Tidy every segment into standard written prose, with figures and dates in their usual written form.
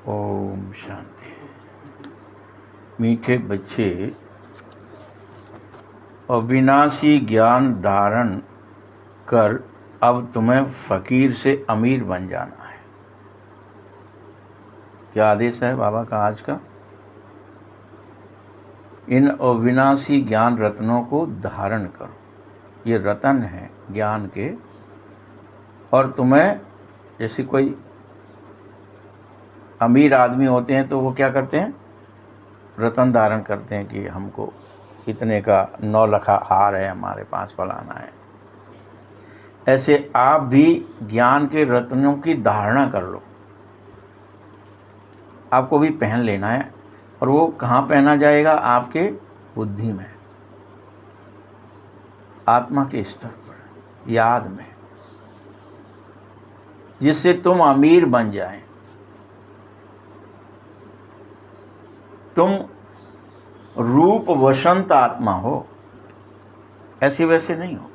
ओम शांति। मीठे बच्चे, अविनाशी ज्ञान धारण कर अब तुम्हें फकीर से अमीर बन जाना है। क्या आदेश है बाबा का आज का? इन अविनाशी ज्ञान रत्नों को धारण करो। ये रतन है ज्ञान के। और तुम्हें जैसे कोई अमीर आदमी होते हैं तो वो क्या करते हैं? रतन धारण करते हैं कि हमको इतने का 9 लखा हार है, हमारे पास फलाना है। ऐसे आप भी ज्ञान के रत्नों की धारणा कर लो। आपको भी पहन लेना है। और वो कहाँ पहना जाएगा? आपके बुद्धि में, आत्मा के स्तर पर, याद में, जिससे तुम अमीर बन जाए। तुम रूप वसंत आत्मा हो, ऐसे वैसे नहीं हो।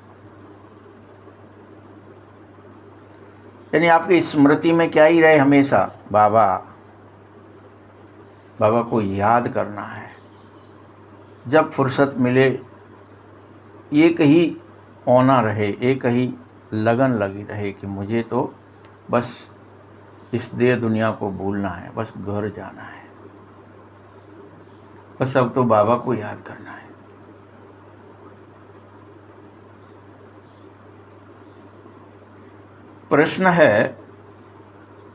यानी आपकी स्मृति में क्या ही रहे हमेशा? बाबा, बाबा को याद करना है। जब फुर्सत मिले एक ही औना रहे, एक ही लगन लगी रहे कि मुझे तो बस इस देह दुनिया को भूलना है, बस घर जाना है, बस अब तो बाबा को याद करना है। प्रश्न है,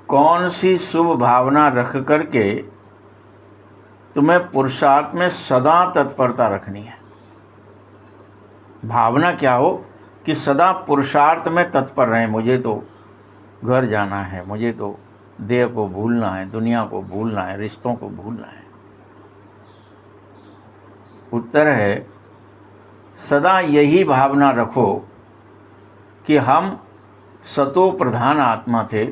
कौन सी शुभ भावना रख करके तुम्हें पुरुषार्थ में सदा तत्परता रखनी है? भावना क्या हो कि सदा पुरुषार्थ में तत्पर रहें। मुझे तो घर जाना है, मुझे तो देह को भूलना है, दुनिया को भूलना है, रिश्तों को भूलना है। उत्तर है, सदा यही भावना रखो कि हम सतो प्रधान आत्मा थे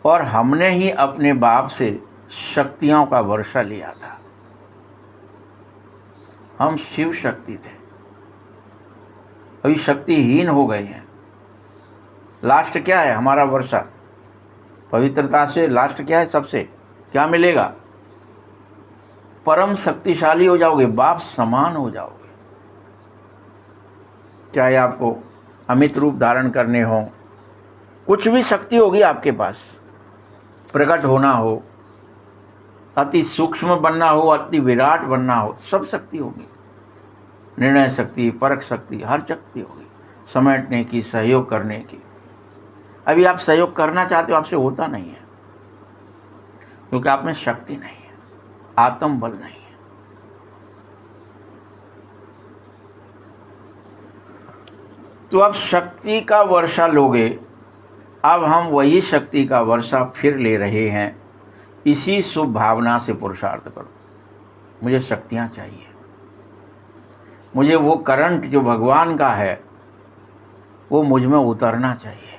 और हमने ही अपने बाप से शक्तियों का वर्षा लिया था। हम शिव शक्ति थे, अभी शक्तिहीन हो गए हैं। लास्ट क्या है हमारा वर्षा? पवित्रता से लास्ट क्या है? सबसे क्या मिलेगा? परम शक्तिशाली हो जाओगे, बाप समान हो जाओगे। चाहे आपको अमित रूप धारण करने हो, कुछ भी शक्ति होगी आपके पास, प्रकट होना हो, अति सूक्ष्म बनना हो, अति विराट बनना हो, सब शक्ति होगी। निर्णय शक्ति, परख शक्ति, हर शक्ति होगी समेटने की, सहयोग करने की। अभी आप सहयोग करना चाहते हो, आपसे होता नहीं है, क्योंकि आप में शक्ति नहीं है, आत्म बल नहीं है। तो अब शक्ति का वर्षा लोगे। अब हम वही शक्ति का वर्षा फिर ले रहे हैं। इसी शुभ भावना से पुरुषार्थ करो। मुझे शक्तियाँ चाहिए, मुझे वो करंट जो भगवान का है वो मुझ में उतरना चाहिए।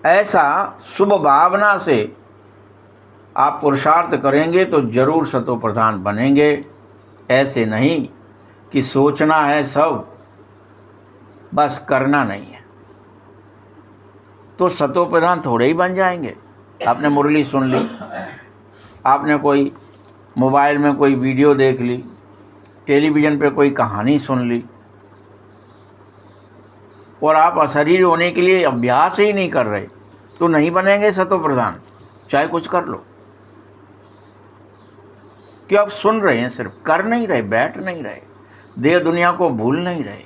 ऐसा शुभ भावना से आप पुरुषार्थ करेंगे तो जरूर सतो प्रधान बनेंगे। ऐसे नहीं कि सोचना है सब, बस करना नहीं है, तो सतो प्रधान थोड़े ही बन जाएंगे। आपने मुरली सुन ली, आपने कोई मोबाइल में कोई वीडियो देख ली, टेलीविज़न पे कोई कहानी सुन ली, और आप अशरीर होने के लिए अभ्यास ही नहीं कर रहे, तो नहीं बनेंगे सतो प्रधान, चाहे कुछ कर लो। कि आप सुन रहे हैं, सिर्फ कर नहीं रहे, बैठ नहीं रहे, देह दुनिया को भूल नहीं रहे।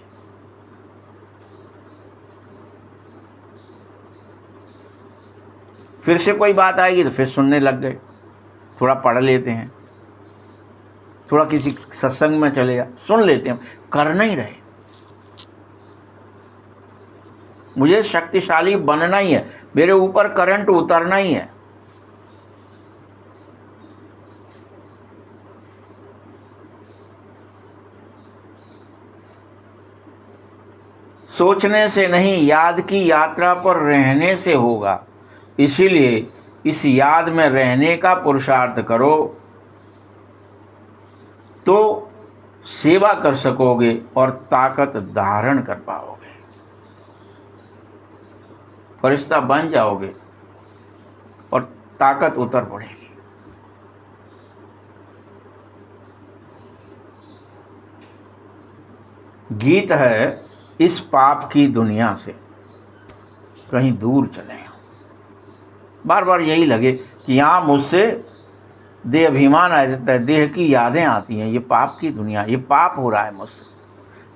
फिर से कोई बात आएगी तो फिर सुनने लग गए, थोड़ा पढ़ लेते हैं, थोड़ा किसी सत्संग में चले जा, सुन लेते हैं, कर नहीं रहे। मुझे शक्तिशाली बनना ही है, मेरे ऊपर करंट उतरना ही है। सोचने से नहीं, याद की यात्रा पर रहने से होगा। इसीलिए इस याद में रहने का पुरुषार्थ करो, तो सेवा कर सकोगे और ताकत धारण कर पाओगे, फरिश्ता बन जाओगे और ताकत उतर पड़ेगी। गीत है, इस पाप की दुनिया से कहीं दूर चले। बार बार यही लगे कि यहाँ मुझसे देह अभिमान आ जाता है, देह की यादें आती हैं, ये पाप की दुनिया, ये पाप हो रहा है मुझसे,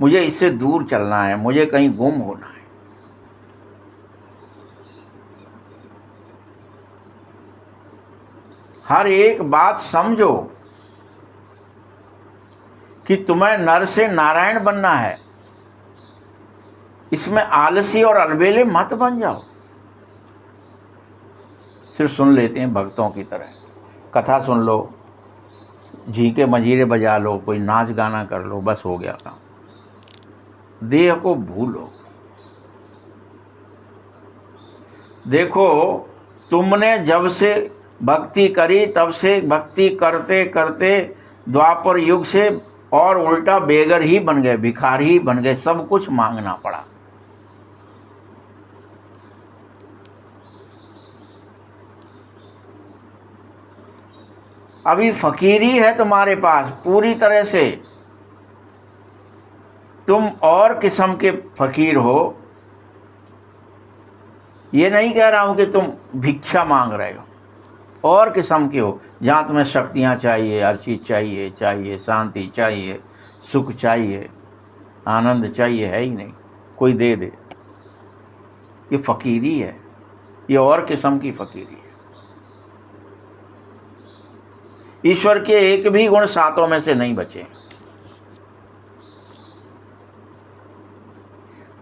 मुझे इससे दूर चलना है, मुझे कहीं गुम होना है। हर एक बात समझो कि तुम्हें नर से नारायण बनना है। इसमें आलसी और अलबेले मत बन जाओ। सिर्फ सुन लेते हैं भक्तों की तरह, कथा सुन लो, झींके मजीरे बजा लो, कोई नाच गाना कर लो, बस हो गया काम। देह को भूलो। देखो, तुमने जब से भक्ति करी तब से भक्ति करते करते द्वापर युग से और उल्टा बेगर ही बन गए, भिखारी ही बन गए, सब कुछ मांगना पड़ा। अभी फकीरी है तुम्हारे पास पूरी तरह से, तुम और किस्म के फकीर हो। ये नहीं कह रहा हूं कि तुम भिक्षा मांग रहे हो, और किस्म के हो, जहाँ तुम्हें शक्तियाँ चाहिए, हर चीज़ चाहिए, शांति चाहिए, सुख चाहिए, आनंद चाहिए, है ही नहीं, कोई दे दे। ये फकीरी है, ये और किस्म की फकीरी है। ईश्वर के एक भी गुण सातों में से नहीं बचे।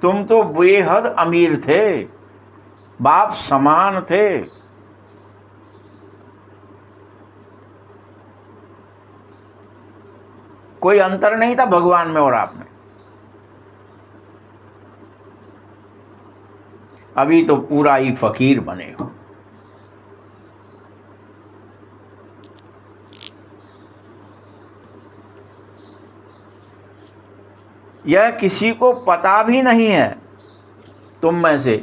तुम तो बेहद अमीर थे, बाप समान थे। कोई अंतर नहीं था भगवान में और आप में। अभी तो पूरा ही फकीर बने हो। यह किसी को पता भी नहीं है तुम में से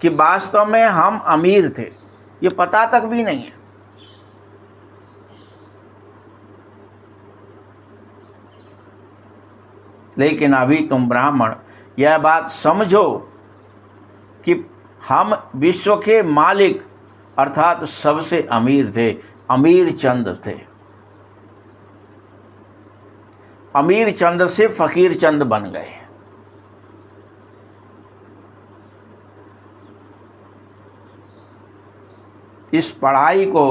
कि वास्तव में हम अमीर थे, ये पता तक भी नहीं है। लेकिन अभी तुम ब्राह्मण यह बात समझो कि हम विश्व के मालिक अर्थात सबसे अमीर थे, अमीर चंद थे। अमीर चंद से फकीर चंद बन गए। इस पढ़ाई को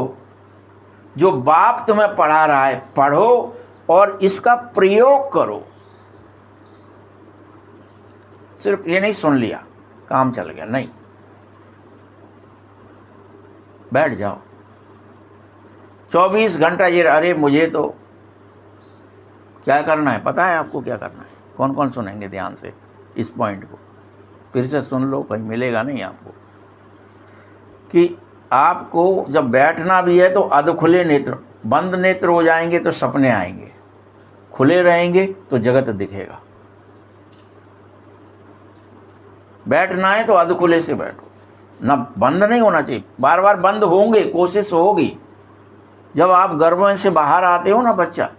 जो बाप तुम्हें पढ़ा रहा है, पढ़ो और इसका प्रयोग करो। सिर्फ ये नहीं सुन लिया काम चल गया, नहीं, बैठ जाओ 24 घंटा ये, अरे मुझे तो क्या करना है, पता है आपको क्या करना है? कौन कौन सुनेंगे ध्यान से इस पॉइंट को? फिर से सुन लो, कहीं मिलेगा नहीं आपको। कि आपको जब बैठना भी है तो अध खुले नेत्र, बंद नेत्र हो जाएंगे तो सपने आएंगे, खुले रहेंगे तो जगत दिखेगा। बैठना है तो अध खुले से बैठो, ना बंद नहीं होना चाहिए। बार बार बंद होंगे, कोशिश होगी। जब आप गर्भ में से बाहर आते हो ना बच्चा,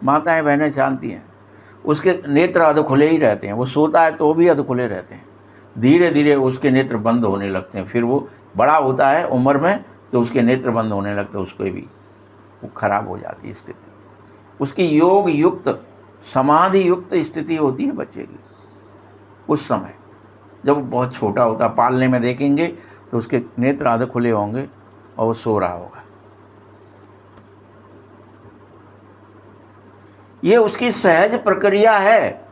माताएं बहनें जानती हैं, उसके नेत्र अध खुले ही रहते हैं। वो सोता है तो भी अध खुले रहते हैं। धीरे धीरे उसके नेत्र बंद होने लगते हैं। फिर वो बड़ा होता है उम्र में तो उसके नेत्र बंद होने लगते हैं, उसको भी वो खराब हो जाती है स्थिति। उसकी योग युक्त, समाधि युक्त स्थिति होती है बच्चे की उस समय, जब वो बहुत छोटा होता। पालने में देखेंगे तो उसके नेत्र आधे खुले होंगे और वो सो रहा होगा। ये उसकी सहज प्रक्रिया है,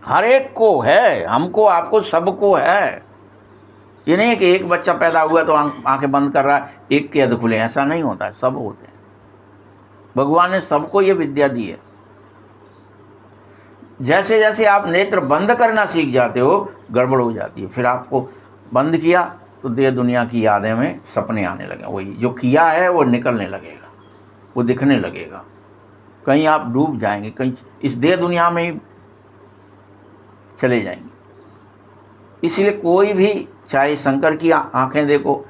हर एक को है, हमको, आपको, सबको है। ये नहीं कि एक बच्चा पैदा हुआ तो आंखें बंद कर रहा है, एक के अध खुले, ऐसा नहीं होता है, सब होते हैं। भगवान ने सबको ये विद्या दी है। जैसे जैसे आप नेत्र बंद करना सीख जाते हो, गड़बड़ हो जाती है। फिर आपको बंद किया तो देह दुनिया की यादें में सपने आने लगे। वही जो किया है वो निकलने लगेगा, वो दिखने लगेगा। कहीं आप डूब जाएंगे, कहीं इस देह दुनिया में ही चले जाएंगे। इसलिए कोई भी, चाहे शंकर की आंखें देखो,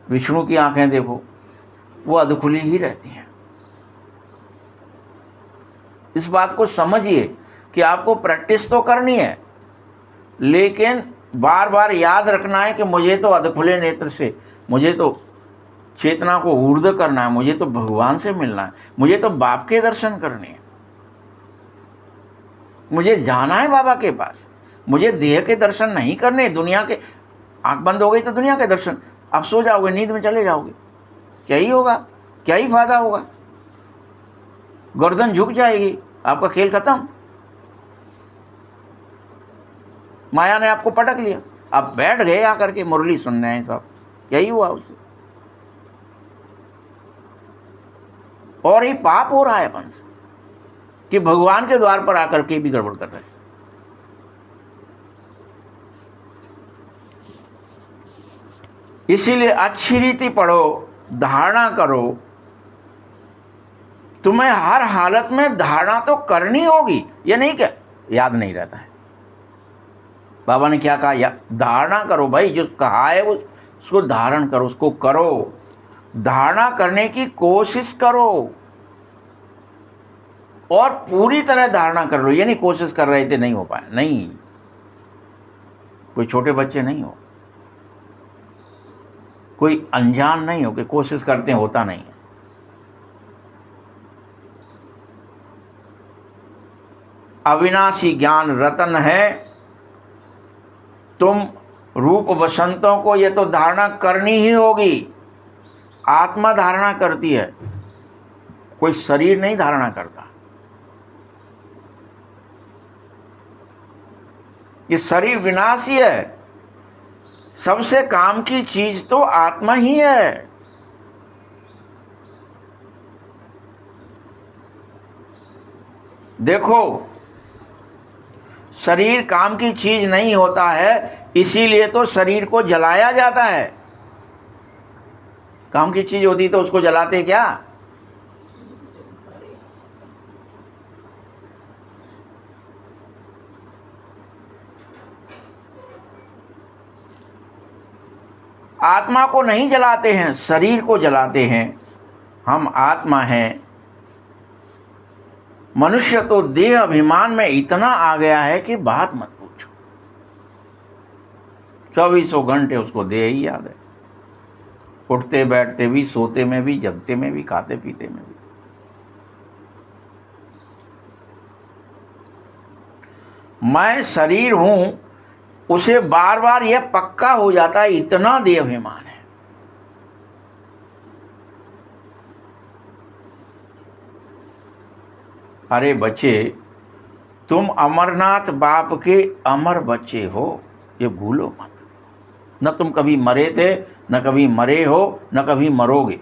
विष्णु की आंखें देखो, वो अधखुली ही रहती हैं। इस बात को समझिए कि आपको प्रैक्टिस तो करनी है, लेकिन बार बार याद रखना है कि मुझे तो अधखुले नेत्र से, मुझे तो चेतना को ऊर्ध्व करना है, मुझे तो भगवान से मिलना है, मुझे तो बाप के दर्शन करने हैं, मुझे जाना है बाबा के पास, मुझे देह के दर्शन नहीं करने। दुनिया के, आंख बंद हो गई तो दुनिया के दर्शन, आप सो जाओगे, नींद में चले जाओगे, क्या ही होगा, क्या ही फायदा होगा, गर्दन झुक जाएगी, आपका खेल खत्म। माया ने आपको पटक लिया, आप बैठ गए आकर के मुरली सुनने हैं, सब क्या ही हुआ उससे, और ये पाप हो रहा है अपन से कि भगवान के द्वार पर आकर के भी गड़बड़ कर रहे हैं। इसीलिए अच्छी रीति पढ़ो, धारणा करो। तुम्हें हर हालत में धारणा तो करनी होगी, ये नहीं कि याद नहीं रहता है। बाबा ने क्या कहा, धारणा करो भाई, जो कहा है उसको धारण करो, उसको करो, धारणा करने की कोशिश करो, और पूरी तरह धारणा कर लो। ये नहीं कोशिश कर रहे थे नहीं हो पाया, नहीं, कोई छोटे बच्चे नहीं हो, कोई अनजान नहीं हो कि कोशिश करते हैं होता नहीं है। अविनाशी ज्ञान रतन है, तुम रूप वसंतों को ये तो धारणा करनी ही होगी। आत्मा धारणा करती है, कोई शरीर नहीं धारणा करता। ये शरीर विनाशी है, सबसे काम की चीज तो आत्मा ही है। देखो, शरीर काम की चीज नहीं होता है, इसीलिए तो शरीर को जलाया जाता है। काम की चीज होती तो उसको जलाते क्या? आत्मा को नहीं जलाते हैं, शरीर को जलाते हैं। हम आत्मा हैं। मनुष्य तो देह अभिमान में इतना आ गया है कि बात मत पूछो। 24 घंटे उसको देह ही याद है, उठते बैठते भी, सोते में भी, जगते में भी, खाते पीते में भी। मैं शरीर हूं, उसे बार बार यह पक्का हो जाता है, इतना देह अभिमान है। अरे बच्चे, तुम अमरनाथ बाप के अमर बच्चे हो, ये भूलो मत। न तुम कभी मरे थे, न कभी मरे हो, न कभी मरोगे।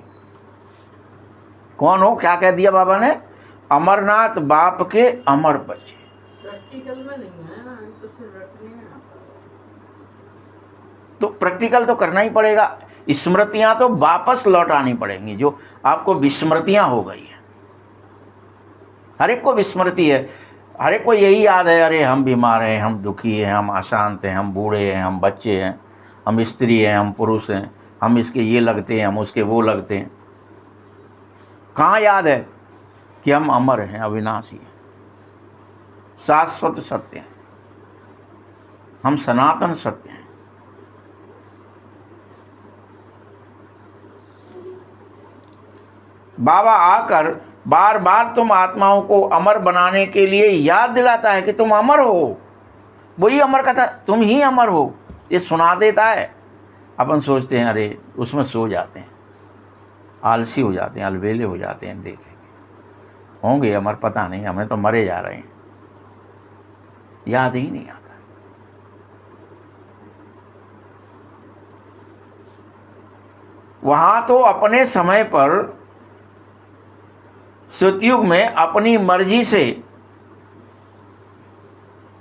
कौन हो? क्या कह दिया बाबा ने? अमरनाथ बाप के अमर बच्चे। प्रैक्टिकल में नहीं है ना, तो सिर्फ रटने में। तो प्रैक्टिकल तो करना ही पड़ेगा। स्मृतियां तो वापस लौटानी पड़ेंगी, जो आपको विस्मृतियां हो गई हैं। हर एक को विस्मृति है, हर एक को यही याद है, अरे हम बीमार हैं, हम दुखी हैं, हम अशांत हैं, हम बूढ़े हैं, हम बच्चे हैं, हम स्त्री हैं, हम पुरुष हैं, हम इसके ये लगते हैं, हम उसके वो लगते हैं। कहाँ याद है कि हम अमर हैं, अविनाशी हैं, शाश्वत सत्य हैं, हम सनातन सत्य हैं। बाबा आकर बार बार तुम आत्माओं को अमर बनाने के लिए याद दिलाता है कि तुम अमर हो। वही अमर कथा, तुम ही अमर हो, ये सुना देता है। अपन सोचते हैं अरे उसमें सो जाते हैं, आलसी हो जाते हैं, अलबेले हो जाते हैं, देखेंगे होंगे अमर, पता नहीं, हमें तो मरे जा रहे हैं, याद ही नहीं आता। वहाँ तो अपने समय पर सतयुग में अपनी मर्जी से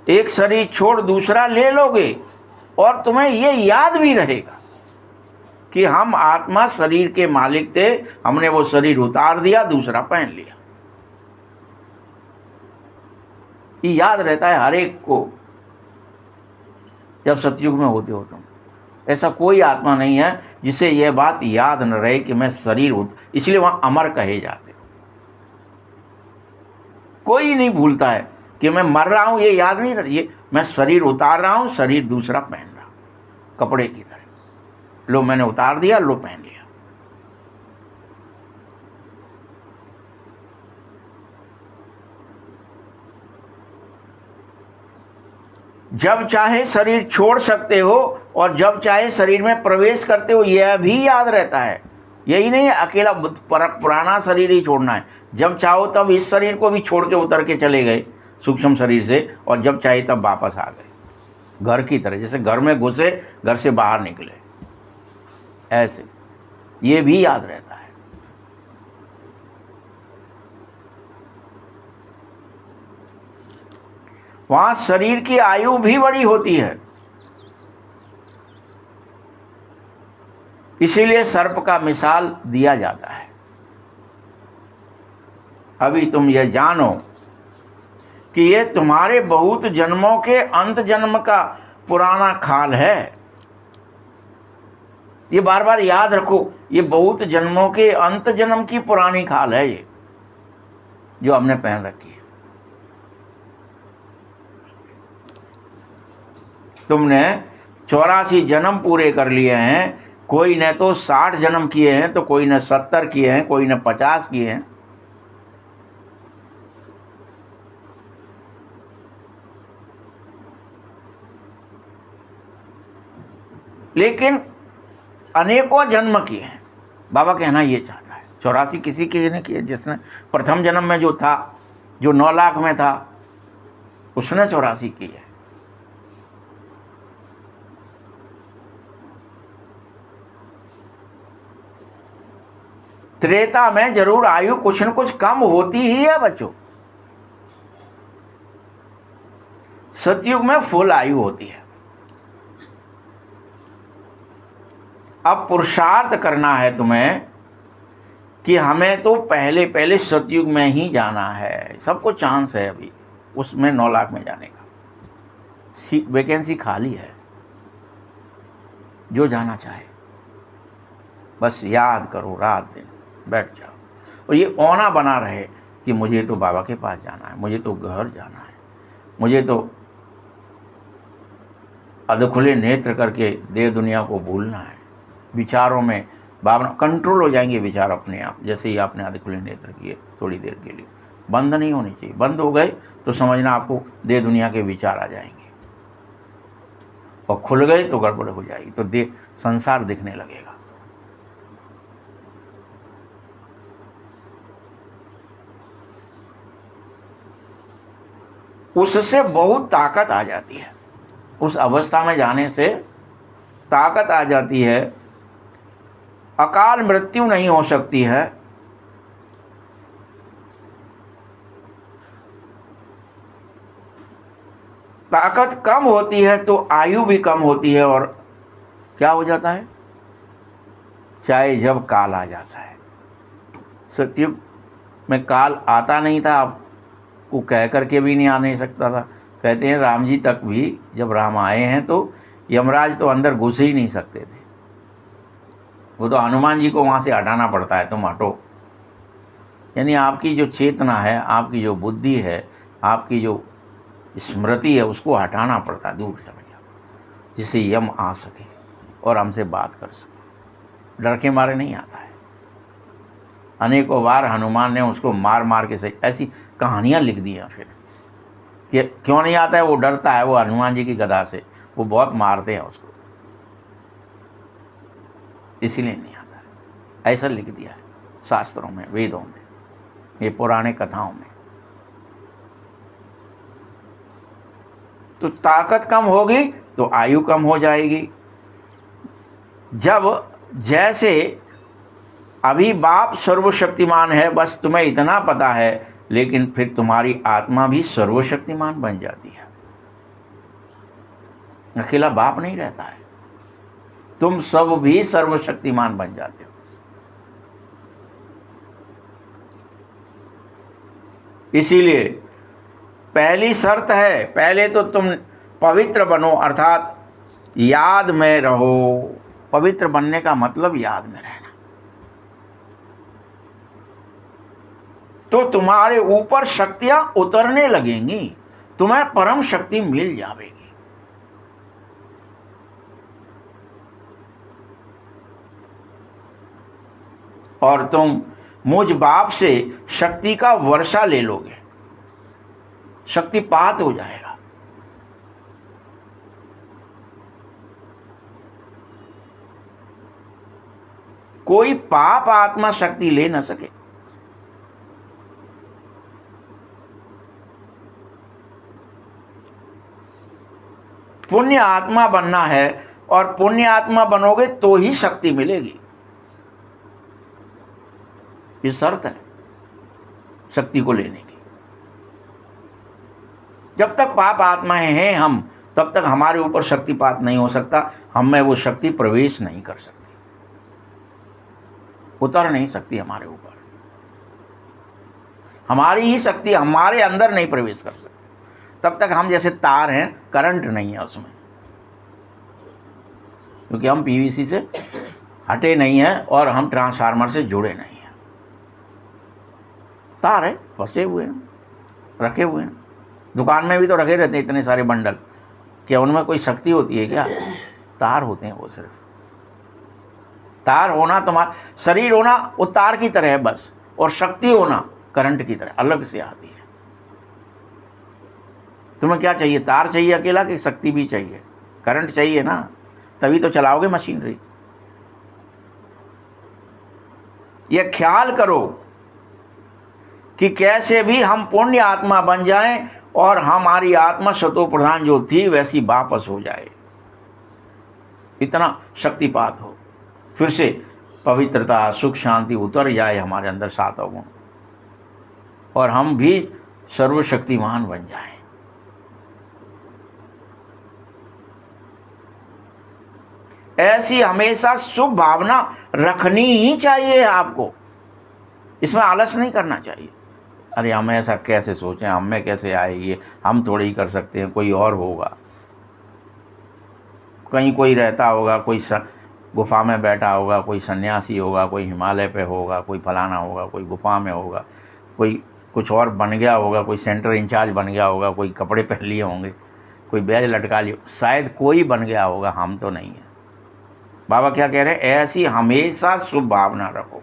एक शरीर छोड़ दूसरा ले लोगे, और तुम्हें ये याद भी रहेगा कि हम आत्मा शरीर के मालिक थे, हमने वो शरीर उतार दिया, दूसरा पहन लिया। ये याद रहता है हर एक को जब सतयुग में होते हो तुम। ऐसा कोई आत्मा नहीं है जिसे यह बात याद न रहे कि मैं शरीर हूं, इसलिए वहां अमर कहे जाते हो। कोई नहीं भूलता है कि मैं मर रहा हूं, ये याद नहीं था, ये मैं शरीर उतार रहा हूं, शरीर दूसरा पहन रहा हूं, कपड़े की तरह। लो मैंने उतार दिया, लो पहन लिया। जब चाहे शरीर छोड़ सकते हो और जब चाहे शरीर में प्रवेश करते हो, यह भी याद रहता है। यही नहीं है अकेला पुराना शरीर ही छोड़ना है। जब चाहो तब इस शरीर को भी छोड़ के उतर के चले गए सूक्ष्म शरीर से, और जब चाहे तब वापस आ गए घर की तरह। जैसे घर में घुसे, घर से बाहर निकले, ऐसे ये भी याद रहता है। वहां शरीर की आयु भी बड़ी होती है, इसीलिए सर्प का मिसाल दिया जाता है। अभी तुम ये जानो कि ये तुम्हारे बहुत जन्मों के अंत जन्म का पुराना खाल है। ये बार बार याद रखो, ये बहुत जन्मों के अंत जन्म की पुरानी खाल है, ये जो हमने पहन रखी है। तुमने 84 जन्म पूरे कर लिए हैं। कोई ने तो 60 जन्म किए हैं, तो कोई ने 70 किए हैं, कोई ने 50 किए हैं। लेकिन अनेकों जन्म किए हैं। बाबा कहना ये चाहता है 84 किसी के ने किए, जिसने प्रथम जन्म में जो था, जो 9 लाख में था, उसने 84 किए हैं। त्रेता में जरूर आयु कुछ न कुछ कम होती ही है बच्चों। सतयुग में फुल आयु होती है। अब पुरुषार्थ करना है तुम्हें कि हमें तो पहले पहले सतयुग में ही जाना है। सबको चांस है अभी उसमें 9 लाख में जाने का। वैकेंसी खाली है, जो जाना चाहे बस याद करो, रात दिन बैठ जाओ और ये औना बना रहे कि मुझे तो बाबा के पास जाना है, मुझे तो घर जाना है, मुझे तो अधखुले नेत्र करके देह दुनिया को भूलना है। विचारों में भावना कंट्रोल हो जाएंगे विचार अपने आप। जैसे ही आपने अधखुले नेत्र किए थोड़ी देर के लिए, बंद नहीं होनी चाहिए। बंद हो गए तो समझना आपको देह दुनिया के विचार आ जाएंगे, और खुल गए तो गड़बड़ हो जाएगी, तो देह संसार दिखने लगेगा। उससे बहुत ताकत आ जाती है। उस अवस्था में जाने से ताकत आ जाती है। अकाल मृत्यु नहीं हो सकती है। ताकत कम होती है तो आयु भी कम होती है, और क्या हो जाता है, चाहे जब काल आ जाता है। सतयुग में काल आता नहीं था, आपको कह करके भी नहीं आने सकता था। कहते हैं राम जी तक भी जब राम आए हैं तो यमराज तो अंदर घुस ही नहीं सकते थे। वो तो हनुमान जी को वहाँ से हटाना पड़ता है, तुम हटो। यानी आपकी जो चेतना है, आपकी जो बुद्धि है, आपकी जो स्मृति है, उसको हटाना पड़ता है, दूर चले जाओ, जिससे यम आ सके और हमसे बात कर सके। डर के मारे नहीं आता है। अनेकों बार हनुमान ने उसको मार मार के सही ऐसी कहानियाँ लिख दी हैं फिर कि क्यों नहीं आता है, वो डरता है। वो हनुमान जी की गदा से वो बहुत मारते हैं उसको, इसीलिए नहीं आता है। ऐसा लिख दिया है शास्त्रों में, वेदों में, ये पुराने कथाओं में। तो ताकत कम होगी तो आयु कम हो जाएगी। जब जैसे अभी बाप सर्वशक्तिमान है, बस तुम्हें इतना पता है, लेकिन फिर तुम्हारी आत्मा भी सर्वशक्तिमान बन जाती है। अकेला बाप नहीं रहता है, तुम सब भी सर्वशक्तिमान बन जाते हो। इसीलिए पहली शर्त है, पहले तो तुम पवित्र बनो, अर्थात याद में रहो। पवित्र बनने का मतलब याद में रहना। तो तुम्हारे ऊपर शक्तियां उतरने लगेंगी, तुम्हें परम शक्ति मिल जाएगी। और तुम मुझ बाप से शक्ति का वर्षा ले लोगे, शक्तिपात हो जाएगा। कोई पाप आत्मा शक्ति ले न सके। पुण्य आत्मा बनना है, और पुण्य आत्मा बनोगे तो ही शक्ति मिलेगी। ये शर्त है शक्ति को लेने की। जब तक पाप आत्माएं हैं हम, तब तक हमारे ऊपर शक्तिपात नहीं हो सकता, हम में वो शक्ति प्रवेश नहीं कर सकती, उतर नहीं सकती हमारे ऊपर। हमारी ही शक्ति हमारे अंदर नहीं प्रवेश कर सकती। तब तक हम जैसे तार हैं, करंट नहीं है उसमें, क्योंकि हम पीवीसी से हटे नहीं हैं और हम ट्रांसफार्मर से जुड़े नहीं हैं। तार है, फंसे हुए हैं, रखे हुए हैं। दुकान में भी तो रखे रहते हैं इतने सारे बंडल, क्या उनमें कोई शक्ति होती है क्या? तार होते हैं वो, सिर्फ तार होना। तुम्हारा शरीर होना वो तार की तरह है बस, और शक्ति होना करंट की तरह अलग से आती है। तुम्हें क्या चाहिए? तार चाहिए अकेला कि शक्ति भी चाहिए? करंट चाहिए ना, तभी तो चलाओगे मशीनरी। ये ख्याल करो कि कैसे भी हम पुण्य आत्मा बन जाएं और हमारी आत्मा शतो प्रधान जो थी वैसी वापस हो जाए, इतना शक्तिपात हो, फिर से पवित्रता सुख शांति उतर जाए हमारे अंदर 7 गुण, और हम भी सर्वशक्तिमान बन जाएं। ऐसी हमेशा शुभ भावना रखनी ही चाहिए आपको, इसमें आलस नहीं करना चाहिए। अरे हम ऐसा कैसे सोचें, हम में कैसे आएगी, हम थोड़ी ही कर सकते हैं, कोई और होगा, कहीं कोई रहता होगा, कोई गुफा में बैठा होगा, कोई सन्यासी होगा, कोई हिमालय पे होगा, कोई फलाना होगा, कोई गुफा में होगा, कोई कुछ और बन गया होगा, कोई सेंटर इंचार्ज बन गया होगा, कोई कपड़े पहन लिए होंगे, कोई बैज लटका लिए, शायद कोई बन गया होगा, हम तो नहीं हैं। बाबा क्या कह रहे हैं? ऐसी हमेशा शुभ भावना रखो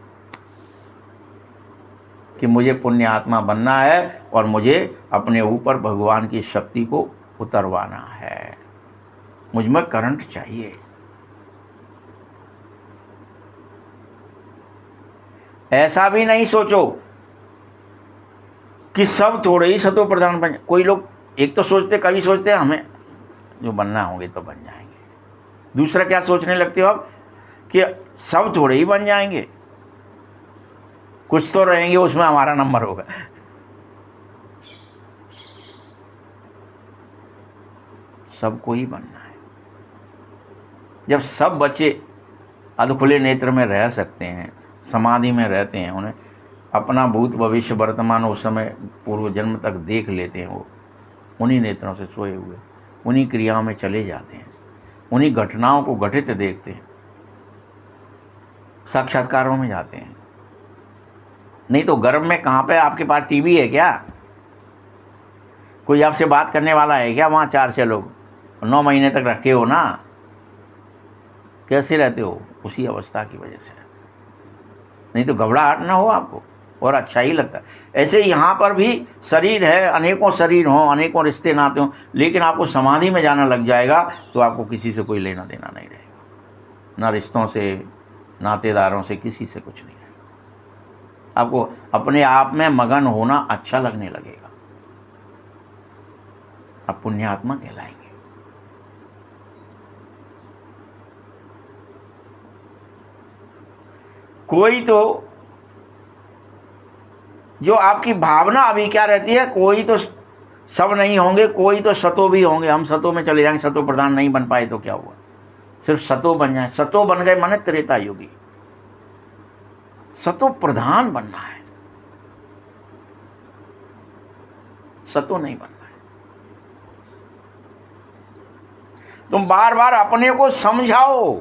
कि मुझे पुण्य आत्मा बनना है और मुझे अपने ऊपर भगवान की शक्ति को उतरवाना है, मुझ में करंट चाहिए। ऐसा भी नहीं सोचो कि सब थोड़े ही सतो प्रधान बन। कोई लोग एक तो सोचते, कभी सोचते हैं हमें जो बनना होंगे तो बन जाएंगे। दूसरा क्या सोचने लगते हो आप कि सब थोड़े ही बन जाएंगे, कुछ तो रहेंगे उसमें हमारा नंबर होगा। सबको ही बनना है। जब सब बच्चे अधखुले नेत्र में रह सकते हैं, समाधि में रहते हैं, उन्हें अपना भूत भविष्य वर्तमान उस समय पूर्व जन्म तक देख लेते हैं, वो उन्हीं नेत्रों से सोए हुए उन्हीं क्रियाओं में चले जाते हैं, उन्हीं घटनाओं को घटित देखते हैं, साक्षात्कारों में जाते हैं। नहीं तो गर्भ में कहाँ पे आपके पास टीवी है क्या? कोई आपसे बात करने वाला है क्या? वहाँ 4-6 लोग 9 महीने तक रखे हो ना, कैसे रहते हो? उसी अवस्था की वजह से रहते हो। नहीं तो घबराहट ना हो आपको, और अच्छा ही लगता है। ऐसे यहाँ पर भी शरीर है, अनेकों शरीर हों, अनेकों रिश्ते नाते हों, लेकिन आपको समाधि में जाना लग जाएगा तो आपको किसी से कोई लेना देना नहीं रहेगा, ना रिश्तों से, नातेदारों से, किसी से कुछ नहीं है। आपको अपने आप में मगन होना अच्छा लगने लगेगा, आप पुण्यात्मा कहलाएंगे। कोई तो जो आपकी भावना अभी क्या रहती है, कोई तो सब नहीं होंगे, कोई तो सतो भी होंगे। हम सतो में चले जाएंगे, सतो प्रधान नहीं बन पाए तो क्या हुआ? सिर्फ सतो बन जाए। सतो बन गए माने त्रेता युगी, सतो प्रधान बनना है, सतो नहीं बनना। तुम बार बार अपने को समझाओ,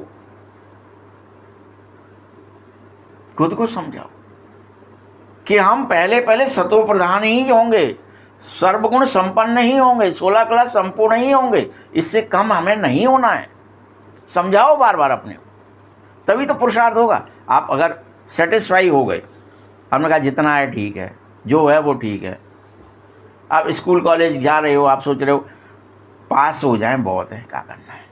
खुद को समझाओ कि हम पहले पहले सतो प्रधान ही होंगे, सर्वगुण संपन्न ही होंगे, 16 कला संपूर्ण ही होंगे, इससे कम हमें नहीं होना है। समझाओ बार बार अपने को, तभी तो पुरुषार्थ होगा। आप अगर सेटिस्फाई हो गए, आपने कहा जितना है ठीक है, जो है वो ठीक है, आप स्कूल कॉलेज जा रहे हो, आप सोच रहे हो पास हो जाएं बहुत है, क्या करना है,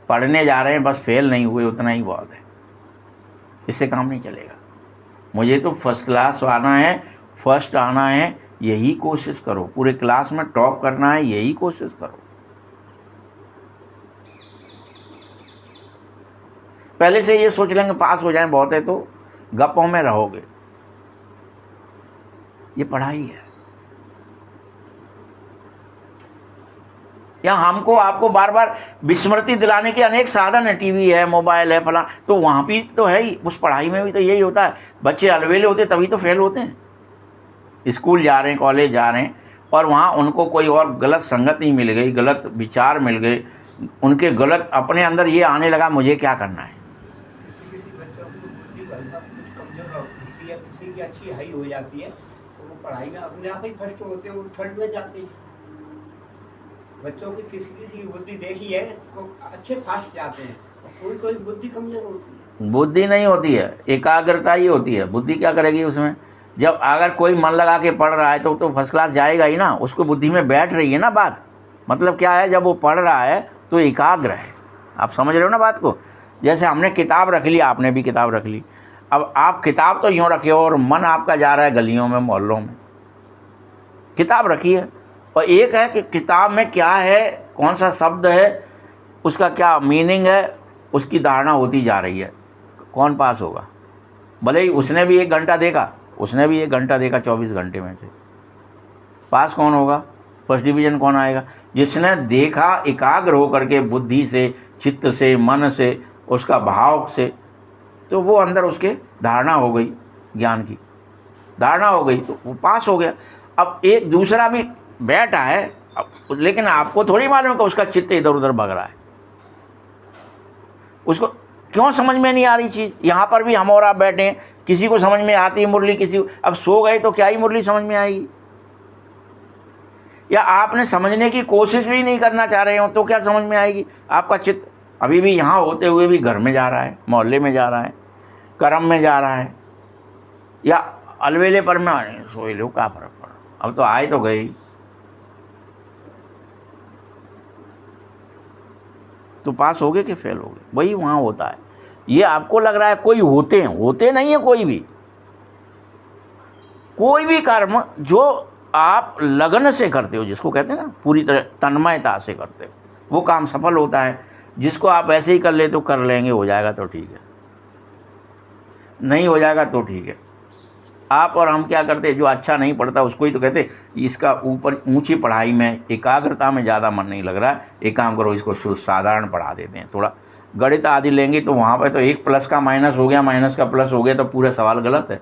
पढ़ने जा रहे हैं बस फेल नहीं हुए उतना ही बहुत है, इससे काम नहीं चलेगा। मुझे तो फर्स्ट क्लास आना है, फर्स्ट आना है, यही कोशिश करो, पूरे क्लास में टॉप करना है, यही कोशिश करो। पहले से ये सोच लेंगे पास हो जाएं बहुत है, तो गप्पों में रहोगे। ये पढ़ाई है। या हमको आपको बार बार विस्मृति दिलाने के अनेक साधन है, टीवी है, मोबाइल है, फला, तो वहाँ भी तो है ही, उस पढ़ाई में भी तो यही होता है। बच्चे अलवेले होते तभी तो फेल होते हैं। स्कूल जा रहे हैं, कॉलेज जा रहे हैं, और वहाँ उनको कोई और गलत संगति मिल गई, गलत विचार मिल गए, उनके गलत अपने अंदर ये आने लगा मुझे क्या करना है। किसी बच्चों की बुद्धि कुछ कमजोर होती है, किसी की अच्छी हाई हो जाती है, तो वो पढ़ाई में अपने आप ही फर्स्ट होते हैं, वो थर्ड में जाते हैं। बच्चों की किसी किसी की बुद्धि देखी है तो अच्छे फास्ट जाते हैं, कोई कोई बुद्धि कमजोर होती है। बुद्धि नहीं होती है, एकाग्रता ही होती है। बुद्धि क्या करेगी उसमें? जब अगर कोई मन लगा के पढ़ रहा है तो फर्स्ट क्लास जाएगा ही ना, उसको बुद्धि में बैठ रही है ना बात। मतलब क्या है, जब वो पढ़ रहा है तो एकाग्र है। आप समझ रहे हो ना बात को? जैसे हमने किताब रख ली, आपने भी किताब रख ली, अब आप किताब तो यूँ रखे हो और मन आपका जा रहा है गलियों में, मोहल्लों में। किताब रखी है, और एक है कि किताब में क्या है, कौन सा शब्द है, उसका क्या मीनिंग है, उसकी धारणा होती जा रही है। कौन पास होगा? भले ही उसने भी 1 घंटा देखा, उसने भी 1 घंटा देखा 24 घंटे में से, पास कौन होगा? फर्स्ट डिवीज़न कौन आएगा? जिसने देखा एकाग्र होकर के, बुद्धि से, चित्त से, मन से, उसका भाव से, तो वो अंदर उसके धारणा हो गई, ज्ञान की धारणा हो गई, तो वो पास हो गया। अब एक दूसरा भी बैठा है, लेकिन आपको थोड़ी मालूम है कि उसका चित्त इधर उधर भग रहा है, उसको क्यों समझ में नहीं आ रही चीज़। यहाँ पर भी हम और आप बैठे हैं, किसी को समझ में आती है मुरली, किसी को, अब सो गए तो क्या ही मुरली समझ में आएगी? या आपने समझने की कोशिश भी नहीं करना चाह रहे हो तो क्या समझ में आएगी? आपका चित्त अभी भी यहाँ होते हुए भी घर में जा रहा है, मोहल्ले में जा रहा है, कर्म में जा रहा है, या अलवेले पर में सोए लो, क्या फर्क पड़ा, अब तो आए तो गए ही। तो पास हो गए कि फेल हो गए, वही वहाँ होता है। ये आपको लग रहा है कोई होते हैं, होते नहीं है। कोई भी कर्म जो आप लगन से करते हो, जिसको कहते हैं ना पूरी तरह तन्मयता से करते हो, वो काम सफल होता है। जिसको आप ऐसे ही कर ले तो कर लेंगे, हो जाएगा तो ठीक है, नहीं हो जाएगा तो ठीक है। आप और हम क्या करते हैं, जो अच्छा नहीं पढ़ता उसको ही तो कहते इसका ऊपर ऊंची पढ़ाई में, एकाग्रता में ज़्यादा मन नहीं लग रहा है, एक काम करो इसको साधारण पढ़ा देते हैं, थोड़ा गणित आदि लेंगे तो वहाँ पर तो 1 प्लस का माइनस हो गया, माइनस का प्लस हो गया, तो पूरा सवाल गलत है।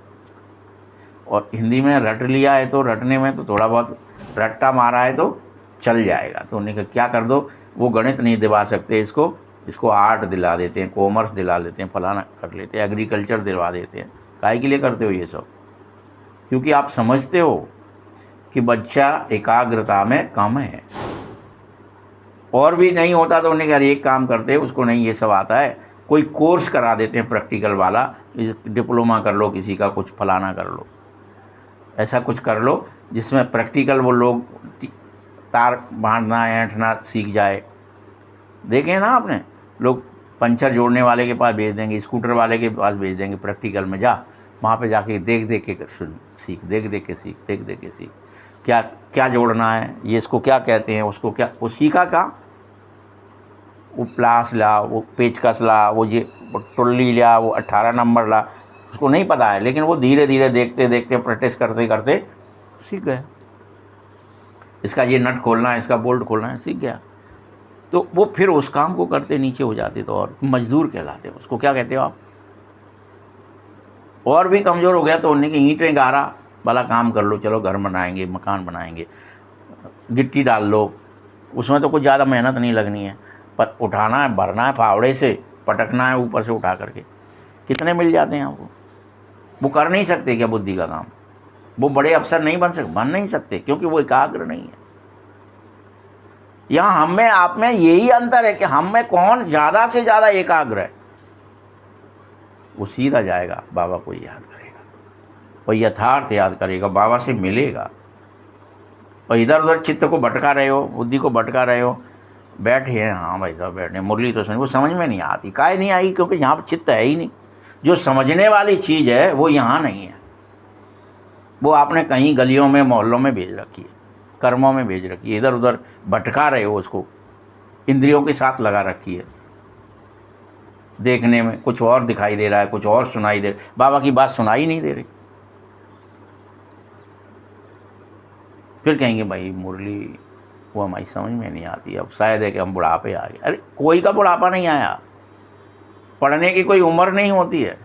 और हिंदी में रट लिया है तो रटने में तो थोड़ा बहुत रट्टा मारा है तो चल जाएगा, तो उन्हें क्या कर दो, वो गणित नहीं दिला सकते, इसको आर्ट दिला देते हैं, कॉमर्स दिला देते हैं, फलाना कर लेते हैं, एग्रीकल्चर दिलवा देते हैं। काहे के लिए करते हो ये सब? क्योंकि आप समझते हो कि बच्चा एकाग्रता में कम है। और भी नहीं होता तो उन्हें कह एक काम करते हैं, उसको नहीं ये सब आता है, कोई कोर्स करा देते हैं प्रैक्टिकल वाला, डिप्लोमा कर लो, किसी का कुछ फलाना कर लो, ऐसा कुछ कर लो जिसमें प्रैक्टिकल वो लोग तार बांधना ऐंठना सीख जाए। देखें ना आपने, लोग पंचर जोड़ने वाले के पास भेज देंगे, स्कूटर वाले के पास भेज देंगे, प्रैक्टिकल में जा, वहाँ पे जाके देख देख के सुन सीख, देख देख के सीख, देख देख के सीख, क्या क्या जोड़ना है, ये इसको क्या कहते हैं, उसको क्या, वो सीखा क्या, वो प्लास ला, वो पेचकस ला, वो ये टुल्ली ला, वो 18 नंबर ला, उसको नहीं पता है, लेकिन वो धीरे धीरे देखते देखते प्रैक्टिस करते करते सीख गया। इसका ये नट खोलना है, इसका बोल्ट खोलना है, सीख गया। तो वो फिर उस काम को करते नीचे हो जाते तो और मजदूर कहलाते हैं। उसको क्या कहते हो आप? और भी कमज़ोर हो गया तो उन्हें कि ईंटें गारा वाला काम कर लो, चलो घर बनाएंगे, मकान बनाएंगे, गिट्टी डाल लो, उसमें तो कुछ ज़्यादा मेहनत नहीं लगनी है, पर उठाना है, भरना है, फावड़े से पटकना है ऊपर से उठा करके। कितने मिल जाते हैं आपको। वो कर नहीं सकते क्या बुद्धि का काम? वो बड़े अफसर नहीं बन नहीं सकते, क्योंकि वो एकाग्र नहीं है। यहाँ हम में आप में यही अंतर है कि हम में कौन ज़्यादा से ज़्यादा एकाग्र है। वो सीधा जाएगा, बाबा को याद करेगा, और यथार्थ याद करेगा, बाबा से मिलेगा। और इधर उधर चित्त को भटका रहे हो, बुद्धि को भटका रहे हो, बैठे हैं, हाँ भाई साहब बैठे, मुरली तो सुनी, वो समझ में नहीं आती। काहे नहीं आई? क्योंकि यहाँ पर चित्त है ही नहीं। जो समझने वाली चीज़ है वो यहाँ नहीं है। वो आपने कहीं गलियों में मोहल्लों में भेज रखी है, कर्मों में भेज रखी है, इधर उधर भटका रहे हो उसको, इंद्रियों के साथ लगा रखी है। देखने में कुछ और दिखाई दे रहा है, कुछ और सुनाई दे रहा है, बाबा की बात सुनाई नहीं दे रही। फिर कहेंगे भाई मुरली वो हमारी समझ में नहीं आती, अब शायद है कि हम बुढ़ापे आ गए। अरे कोई का बुढ़ापा नहीं आया, पढ़ने की कोई उम्र नहीं होती है,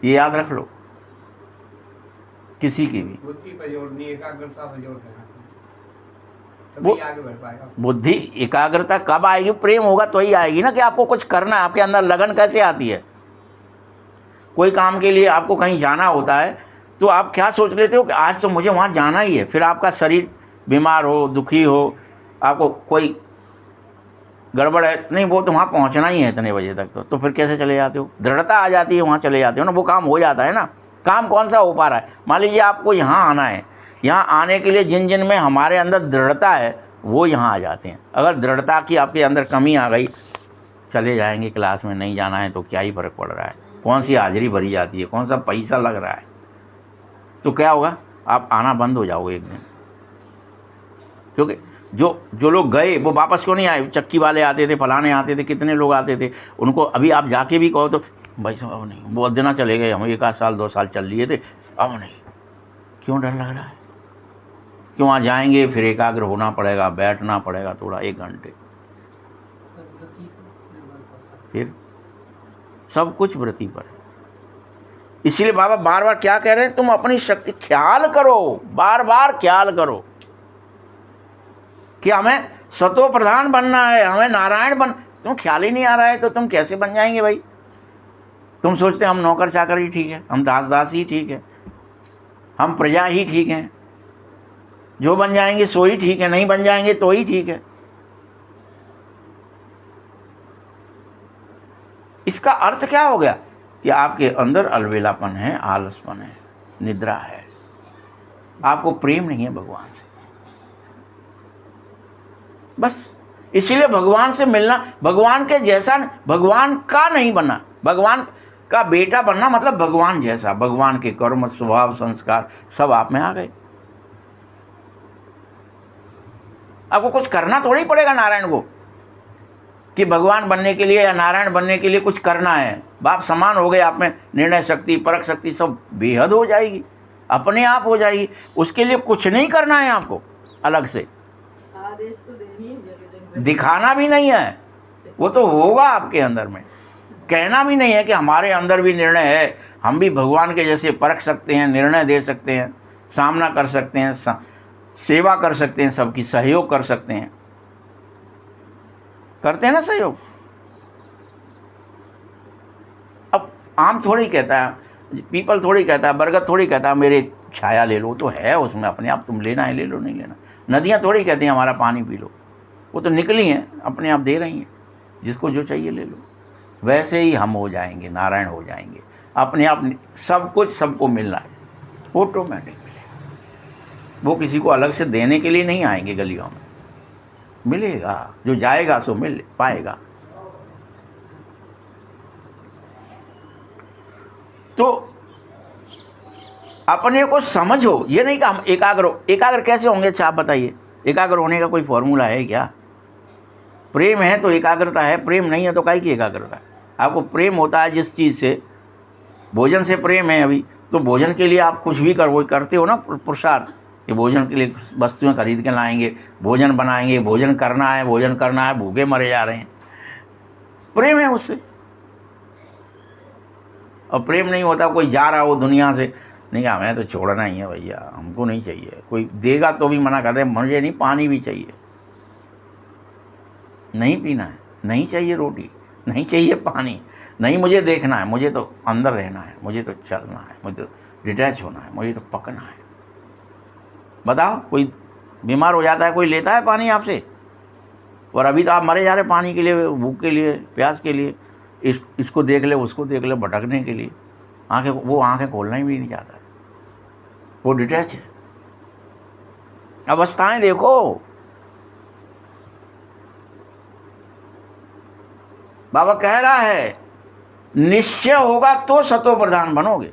ये याद रख लो, किसी की भी। बुद्धि पर जोर नहीं, एकाग्रता पर जोर देना, वो तभी आगे बढ़ पाएगा। बुद्धि एकाग्रता कब आएगी? प्रेम होगा तो ही आएगी ना, कि आपको कुछ करना है। आपके अंदर लगन कैसे आती है? कोई काम के लिए आपको कहीं जाना होता है तो आप क्या सोच लेते हो कि आज तो मुझे वहाँ जाना ही है। फिर आपका शरीर बीमार हो, दुखी हो, आपको कोई गड़बड़ है, नहीं वो तो वहाँ पहुँचना ही है इतने बजे तक, तो फिर कैसे चले जाते हो? दृढ़ता आ जाती है, वहाँ चले जाते हो ना, वो काम हो जाता है ना। काम कौन सा हो पा रहा है? मान लीजिए आपको यहाँ आना है, यहाँ आने के लिए जिन जिन में हमारे अंदर दृढ़ता है वो यहाँ आ जाते हैं। अगर दृढ़ता की आपके अंदर कमी आ गई, चले जाएंगे क्लास में, नहीं जाना है तो क्या ही फ़र्क पड़ रहा है, कौन सी हाजिरी भरी जाती है, कौन सा पैसा लग रहा है, तो क्या होगा? आप आना बंद हो जाओगे एक दिन। क्योंकि जो लोग गए वो वापस क्यों नहीं आए? चक्की वाले आते थे, फलाने आते थे, कितने लोग आते थे, उनको अभी आप जाके भी कहो तो भाई साहब अब नहीं, बहुत दिन चले गए, हम 1 आध साल 2 साल चल लिए थे, अब नहीं। क्यों डर लग रहा है? क्यों? वहाँ जाएंगे फिर एकाग्र होना पड़ेगा, बैठना पड़ेगा थोड़ा 1 घंटे, फिर सब कुछ व्रति पर। इसीलिए बाबा बार बार क्या कह रहे हैं? तुम अपनी शक्ति ख्याल करो, बार बार ख्याल करो कि हमें सतो प्रधान बनना है, हमें नारायण बन। तुम ख्याल ही नहीं आ रहा है तो तुम कैसे बन जाएंगे भाई? तुम सोचते हम नौकर चाकर ही ठीक है, हम दास दास ही ठीक है, हम प्रजा ही ठीक हैं, जो बन जाएंगे सो ही ठीक है, नहीं बन जाएंगे तो ही ठीक है। इसका अर्थ क्या हो गया? कि आपके अंदर अलबेलापन है, आलसपन है, निद्रा है, आपको प्रेम नहीं है भगवान से। बस इसीलिए भगवान से मिलना, भगवान के जैसा, भगवान का नहीं बनना, भगवान का बेटा बनना मतलब भगवान जैसा। भगवान के कर्म, स्वभाव, संस्कार सब आप में आ गए। आपको कुछ करना थोड़ी पड़ेगा नारायण को, कि भगवान बनने के लिए या नारायण बनने के लिए कुछ करना है। बाप समान हो गए आप में, निर्णय शक्ति, परख शक्ति सब बेहद हो जाएगी, अपने आप हो जाएगी। उसके लिए कुछ नहीं करना है आपको अलग से, आदेश तो देनी है, जगह दिखाना भी नहीं है, वो तो होगा आपके अंदर में। कहना भी नहीं है कि हमारे अंदर भी निर्णय है, हम भी भगवान के जैसे परख सकते हैं, निर्णय दे सकते हैं, सामना कर सकते हैं, सेवा कर सकते हैं, सबकी सहयोग कर सकते हैं। करते हैं ना सहयोग। अब आम थोड़ी कहता है, पीपल थोड़ी कहता है, बरगद थोड़ी कहता है मेरे छाया ले लो, तो है उसमें अपने आप, तुम लेना है ले लो, नहीं लेना। नदियाँ थोड़ी कहती हैं हमारा पानी पी लो, वो तो निकली हैं, अपने आप दे रही हैं, जिसको जो चाहिए ले लो। वैसे ही हम हो जाएंगे, नारायण हो जाएंगे अपने आप। सब कुछ सबको मिलना है, ऑटोमेटिक मिलेगा। वो किसी को अलग से देने के लिए नहीं आएंगे गलियों में, मिलेगा, जो जाएगा सो मिल पाएगा। तो अपने को समझो, ये नहीं कि हम एकाग्र हो। एकाग्र कैसे होंगे? अच्छा आप बताइए, एकाग्र होने का कोई फॉर्मूला है क्या? प्रेम है तो एकाग्रता है, प्रेम नहीं है तो काहे की एकाग्रता है? आपको प्रेम होता है जिस चीज़ से, भोजन से प्रेम है अभी, तो भोजन के लिए आप कुछ भी करते हो ना पुरुषार्थ, कि भोजन के लिए वस्तुएं खरीद के लाएंगे, भोजन बनाएंगे, भोजन करना है, भोजन करना है, भूखे मरे जा रहे हैं, प्रेम है उससे। और प्रेम नहीं होता, कोई जा रहा हो दुनिया से, नहीं हमें तो छोड़ना ही है भैया, हमको नहीं चाहिए। कोई देगा तो भी मना कर दे, मुझे नहीं, पानी भी चाहिए, नहीं पीना है, नहीं चाहिए रोटी, नहीं चाहिए पानी, नहीं मुझे देखना है, मुझे तो अंदर रहना है, मुझे तो चलना है, मुझे तो डिटैच होना है, मुझे तो पकना है। बताओ, कोई बीमार हो जाता है, कोई लेता है पानी आपसे? और अभी तो आप मरे जा रहे पानी के लिए, भूख के लिए, प्यास के लिए, इसको देख ले, उसको देख ले, भटकने के लिए। वो आंखें खोलना ही भी नहीं चाहता, वो डिटैच है। अवस्थाएं देखो, बाबा कह रहा है निश्चय होगा तो सतो प्रधान बनोगे,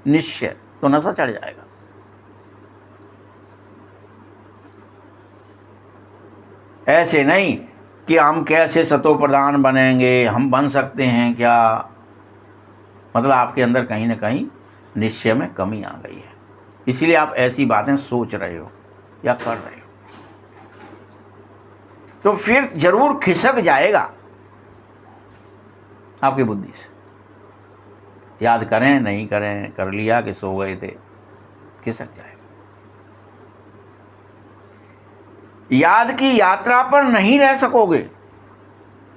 निश्चय तो नशा चढ़ जाएगा। ऐसे नहीं कि हम कैसे सतो प्रधान बनेंगे, हम बन सकते हैं क्या, मतलब आपके अंदर कहीं ना कहीं निश्चय में कमी आ गई है, इसलिए आप ऐसी बातें सोच रहे हो या कर रहे हो। तो फिर जरूर खिसक जाएगा आपकी बुद्धि से। याद करें नहीं करें, कर लिया कि सो गए थे, खिसक जाएगा। याद की यात्रा पर नहीं रह सकोगे,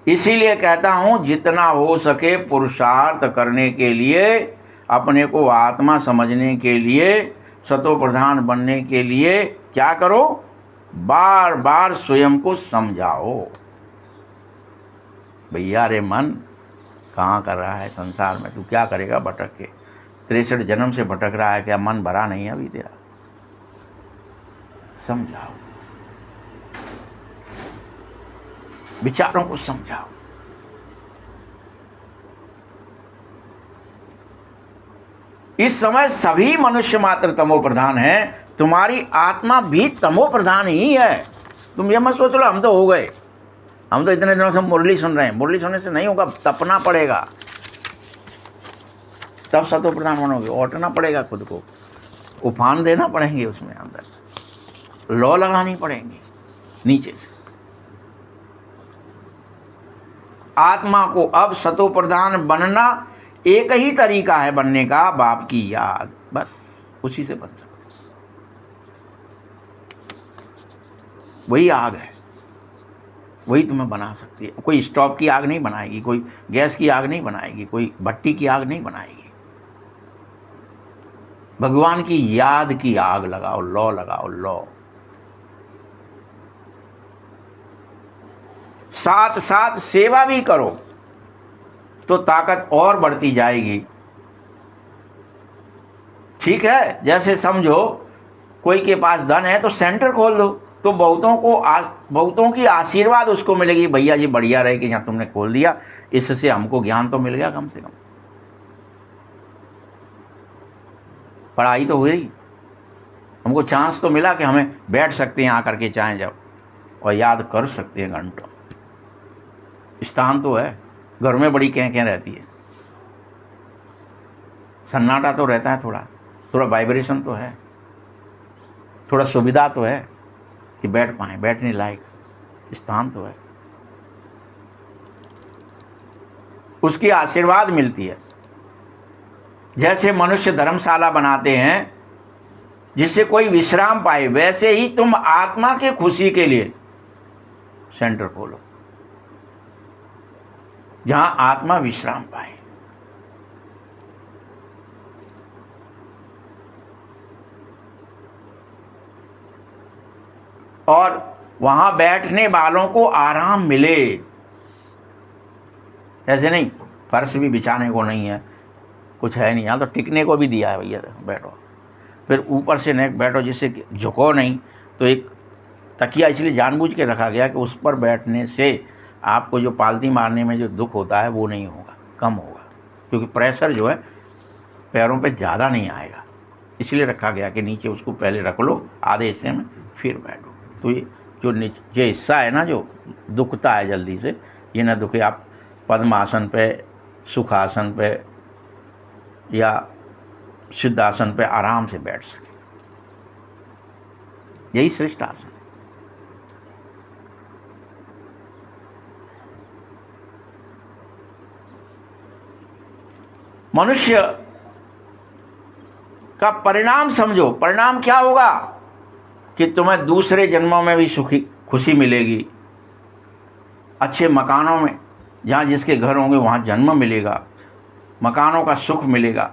इसीलिए कहता हूं जितना हो सके पुरुषार्थ करने के लिए, अपने को आत्मा समझने के लिए, सतो प्रधान बनने के लिए क्या करो, बार बार स्वयं को समझाओ। भैया रे मन कहाँ कर रहा है संसार में, तू क्या करेगा भटक के, 63 जन्म से भटक रहा है, क्या मन भरा नहीं है अभी तेरा? समझाओ, विचारों को समझाओ। इस समय सभी मनुष्य मात्र तमो प्रधान है, तुम्हारी आत्मा भी तमो प्रधान ही है। तुम ये मत सोच लो हम तो हो गए, हम तो इतने दिनों से मुरली सुन रहे हैं। मुरली सुनने से नहीं होगा, तपना पड़ेगा, तब सतो प्रधान बनोगे। ओटना पड़ेगा खुद को, उफान देना पड़ेंगे, उसमें अंदर लौ लगानी पड़ेंगी नीचे से। आत्मा को अब सतो प्रधान बनना एक ही तरीका है बनने का, बाप की याद, बस उसी से बन सकते। वही आग है, वही तुम्हें बना सकती है। कोई स्टोव की आग नहीं बनाएगी, कोई गैस की आग नहीं बनाएगी, कोई भट्टी की आग नहीं बनाएगी। भगवान की याद की आग लगाओ, लौ लगाओ, लौ। साथ साथ सेवा भी करो तो ताकत और बढ़ती जाएगी। ठीक है, जैसे समझो कोई के पास धन है तो सेंटर खोल दो, तो बहुतों की आशीर्वाद उसको मिलेगी। भैया जी बढ़िया रहे कि यहाँ तुमने खोल दिया, इससे हमको ज्ञान तो मिल गया, कम से कम पढ़ाई तो हुई, हमको चांस तो मिला कि हमें बैठ सकते हैं आकर के चाहें जब, और याद कर सकते हैं घंटों। स्थान तो है, घर में बड़ी कैं रहती है, सन्नाटा तो रहता है, थोड़ा वाइब्रेशन तो है, थोड़ा सुविधा तो है कि बैठ पाएँ, बैठने लायक स्थान तो है, उसकी आशीर्वाद मिलती है। जैसे मनुष्य धर्मशाला बनाते हैं जिससे कोई विश्राम पाए, वैसे ही तुम आत्मा की खुशी के लिए सेंटर खोलो जहां आत्मा विश्राम पाए। और वहां बैठने वालों को आराम मिले। ऐसे नहीं फर्श भी बिछाने को नहीं है, कुछ है नहीं, यहाँ तो टिकने को भी दिया है, भैया बैठो, फिर ऊपर से नेक बैठो जिससे झुको नहीं। तो एक तकिया इसलिए जानबूझ के रखा गया कि उस पर बैठने से आपको जो पालती मारने में जो दुख होता है वो नहीं होगा, कम होगा, क्योंकि प्रेशर जो है पैरों पे ज़्यादा नहीं आएगा। इसलिए रखा गया कि नीचे उसको पहले रख लो आधे हिस्से में, फिर बैठो। तो ये जो नीचे हिस्सा है ना, जो दुखता है जल्दी से, ये ना दुखे। आप पद्मासन पे, सुखासन पे या सिद्धासन पे आराम से बैठ सके, यही श्रेष्ठ आसन है। मनुष्य का परिणाम समझो। परिणाम क्या होगा कि तुम्हें दूसरे जन्मों में भी खुशी मिलेगी, अच्छे मकानों में, जहाँ जिसके घर होंगे वहाँ जन्म मिलेगा, मकानों का सुख मिलेगा।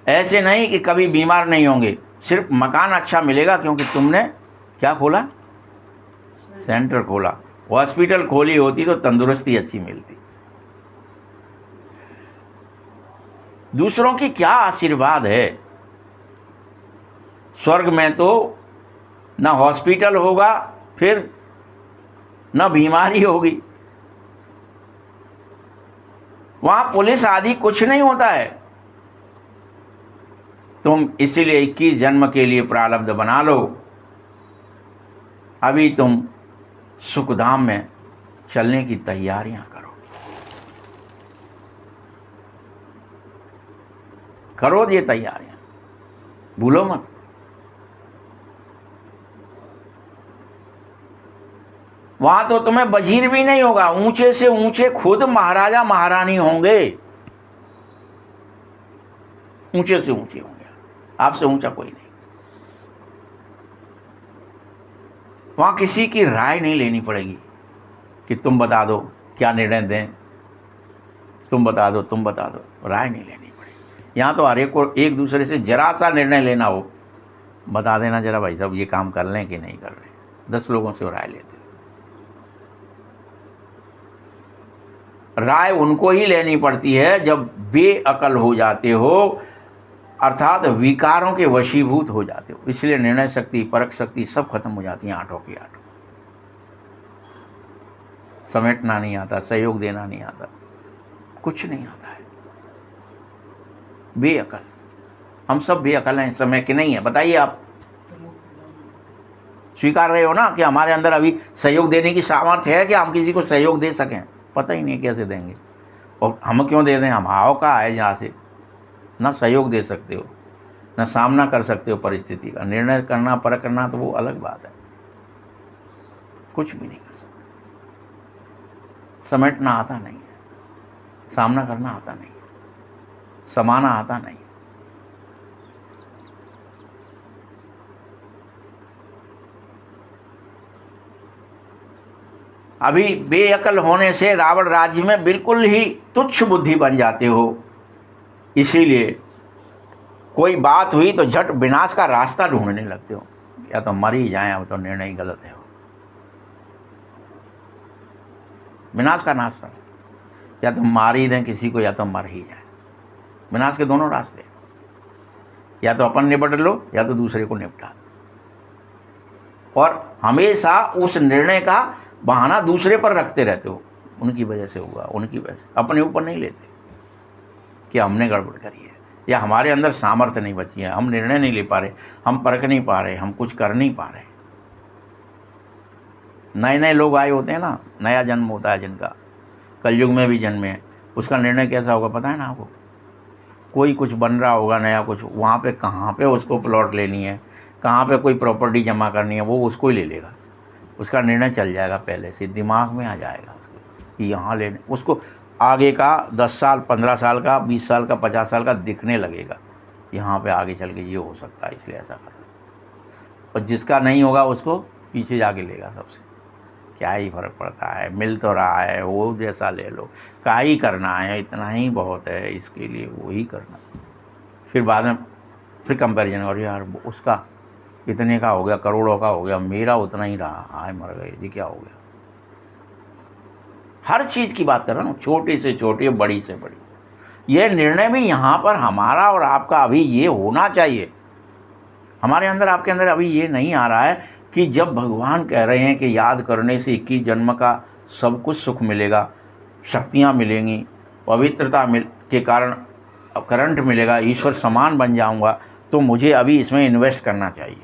ऐसे नहीं कि कभी बीमार नहीं होंगे, सिर्फ मकान अच्छा मिलेगा क्योंकि तुमने क्या खोला, सेंटर खोला। हॉस्पिटल खोली होती तो तंदुरुस्ती अच्छी मिलती। दूसरों की क्या आशीर्वाद है। स्वर्ग में तो न हॉस्पिटल होगा, फिर न बीमारी होगी, वहाँ पुलिस आदि कुछ नहीं होता है। तुम इसीलिए 21 जन्म के लिए प्रारब्ध बना लो। अभी तुम सुखधाम में चलने की तैयारियां करो। करो ये तैयारियां, भूलो मत। वहां तो तुम्हें वजीर भी नहीं होगा, ऊंचे से ऊंचे खुद महाराजा महारानी होंगे, ऊंचे से ऊंचे होंगे, आपसे ऊंचा कोई नहीं। वहां किसी की राय नहीं लेनी पड़ेगी कि तुम बता दो क्या निर्णय दें, तुम बता दो, तुम बता दो, राय नहीं लेनी पड़ेगी। यहाँ तो हर एक को एक दूसरे से जरा सा निर्णय लेना हो, बता देना जरा भाई साहब ये काम कर लें कि नहीं कर लें। 10 लोगों से राय लेते हो। राय उनको ही लेनी पड़ती है जब बेअकल हो जाते हो, अर्थात विकारों के वशीभूत हो जाते हो। इसलिए निर्णय शक्ति, परख शक्ति सब खत्म हो जाती है आठों की आठों। समेटना नहीं आता, सहयोग देना नहीं आता, कुछ नहीं आता है। बेअकल, हम सब बेअकल हैं इस समय कि नहीं है? बताइए आप। स्वीकार रहे हो ना कि हमारे अंदर अभी सहयोग देने की सामर्थ्य है कि हम किसी को सहयोग दे सकें? पता ही नहीं कैसे देंगे, और हम क्यों दे दें? हम आओ का है जहाँ से ना सहयोग दे सकते हो, ना सामना कर सकते हो परिस्थिति का। निर्णय करना, परख करना तो वो अलग बात है, कुछ भी नहीं कर सकते। समेटना आता नहीं है, सामना करना आता नहीं है, समाना आता नहीं है। अभी बेअकल होने से रावण राज्य में बिल्कुल ही तुच्छ बुद्धि बन जाते हो। इसीलिए कोई बात हुई तो झट विनाश का रास्ता ढूंढने लगते हो, या तो मर ही जाएं, अब तो निर्णय ही गलत है। विनाश का रास्ता, या तो मार ही दें किसी को, या तो मर ही जाए। विनाश के दोनों रास्ते हैं, या तो अपन निपट लो या तो दूसरे को निपटा दो। और हमेशा उस निर्णय का बहाना दूसरे पर रखते रहते हो, उनकी वजह से हुआ, उनकी वजह से। अपने ऊपर नहीं लेते कि हमने गड़बड़ करी है, या हमारे अंदर सामर्थ्य नहीं बची है, हम निर्णय नहीं ले पा रहे, हम परख नहीं पा रहे, हम कुछ कर नहीं पा रहे। नए नए लोग आए होते हैं ना, नया जन्म होता है जिनका, कलयुग में भी जन्मे हैं, उसका निर्णय कैसा होगा पता है ना आपको? कोई कुछ बन रहा होगा नया कुछ, वहाँ पे कहाँ पे उसको प्लॉट लेनी है, कहाँ पे कोई प्रॉपर्टी जमा करनी है, वो उसको ही ले लेगा। उसका निर्णय चल जाएगा, पहले से दिमाग में आ जाएगा उसको कि यहाँ लेने। उसको आगे का 10 साल, 15 साल का, 20 साल का, 50 साल का दिखने लगेगा, यहाँ पे आगे चल के ये हो सकता है, इसलिए ऐसा करना। और जिसका नहीं होगा उसको पीछे जाके लेगा सबसे। क्या ही फ़र्क पड़ता है, मिल तो रहा है, वो जैसा ले लो, क्या ही करना है, इतना ही बहुत है, इसके लिए वो ही करना। फिर बाद में फिर कंपैरिजन, और यार उसका इतने का हो गया, करोड़ों का हो गया, मेरा उतना ही रहा, आए मर गए जी, क्या हो गया? हर चीज़ की बात कर रहा हूँ, छोटी से छोटी, बड़ी से बड़ी। ये निर्णय भी यहाँ पर हमारा और आपका अभी ये होना चाहिए। हमारे अंदर, आपके अंदर अभी ये नहीं आ रहा है कि जब भगवान कह रहे हैं कि याद करने से 21 जन्म का सब कुछ सुख मिलेगा, शक्तियाँ मिलेंगी, पवित्रता के कारण करंट मिलेगा, ईश्वर समान बन जाऊँगा, तो मुझे अभी इसमें इन्वेस्ट करना चाहिए।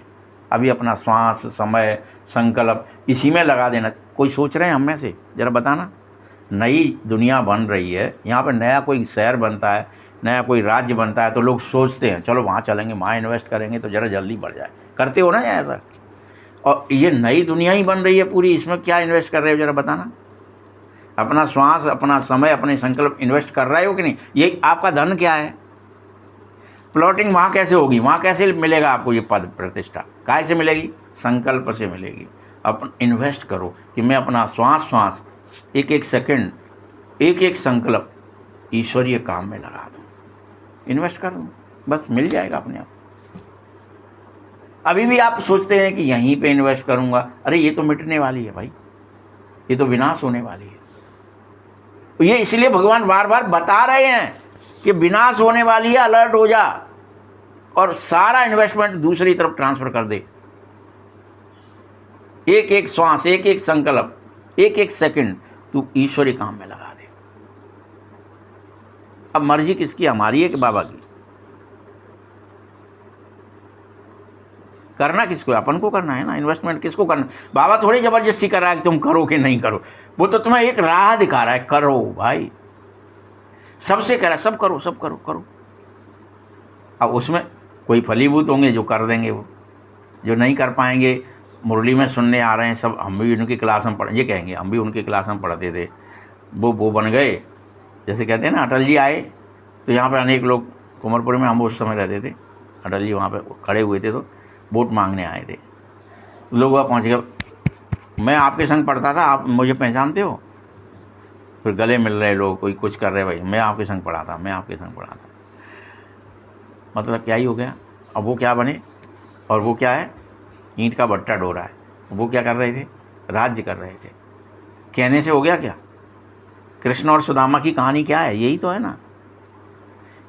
अभी अपना श्वास, समय, संकल्प इसी में लगा देना। कोई सोच रहे हैं हम में से? ज़रा बताना। नई दुनिया बन रही है, यहाँ पर नया कोई शहर बनता है, नया कोई राज्य बनता है, तो लोग सोचते हैं चलो वहाँ चलेंगे, वहाँ इन्वेस्ट करेंगे तो ज़रा जल्दी बढ़ जाए। करते हो ना ऐसा? और ये नई दुनिया ही बन रही है पूरी, इसमें क्या इन्वेस्ट कर रहे हो ज़रा बताना। अपना श्वास, अपना समय, अपने संकल्प इन्वेस्ट कर रहे हो कि नहीं? ये आपका धन क्या है? प्लॉटिंग वहाँ कैसे होगी, वहाँ कैसे मिलेगा आपको ये पद प्रतिष्ठा, काहे से मिलेगी, संकल्प से मिलेगी। अपन इन्वेस्ट करो कि मैं अपना श्वास श्वास, एक एक सेकंड, एक एक संकल्प ईश्वरीय काम में लगा दूँ, इन्वेस्ट कर दूँ, बस मिल जाएगा अपने आप। अभी भी आप सोचते हैं कि यहीं पे इन्वेस्ट करूँगा, अरे ये तो मिटने वाली है भाई, ये तो विनाश होने वाली है। ये इसलिए भगवान बार बार बता रहे हैं कि विनाश होने वाली है, अलर्ट हो जा और सारा इन्वेस्टमेंट दूसरी तरफ ट्रांसफर कर दे। एक एक श्वास, एक एक संकल्प, एक एक सेकंड तू ईश्वरी काम में लगा दे। अब मर्जी किसकी, हमारी है कि बाबा की? करना किसको, अपन को करना है ना। इन्वेस्टमेंट किसको करना, बाबा थोड़ी जबरदस्ती कर रहा है कि तुम करो कि नहीं करो, वो तो तुम्हें एक राह दिखा रहा है, करो भाई, सबसे कह रहा है सब करो, सब करो करो। अब उसमें कोई फलीभूत होंगे जो कर देंगे, वो जो नहीं कर पाएंगे, मुरली में सुनने आ रहे हैं सब, हम भी उनकी क्लास में पढ़, ये कहेंगे हम भी उनकी क्लास में पढ़ते थे, वो बन गए। जैसे कहते हैं ना, अटल जी आए तो यहाँ पे अनेक लोग, कुंवरपुर में हम उस समय रहते थे, अटल जी वहाँ पे खड़े हुए थे तो वोट मांगने आए थे, लोग वहाँ पहुँच गए, मैं आपके संग पढ़ता था, आप मुझे पहचानते हो? फिर गले मिल रहे लोग, कोई कुछ कर रहे, भाई मैं आपके संग पढ़ा था, मैं आपके संग पढ़ा था। मतलब क्या ही हो गया। अब वो क्या बने, और वो क्या है, ईंट का भट्टा ढो रहा है। वो क्या कर रहे थे, राज्य कर रहे थे। कहने से हो गया क्या? कृष्ण और सुदामा की कहानी क्या है, यही तो है ना,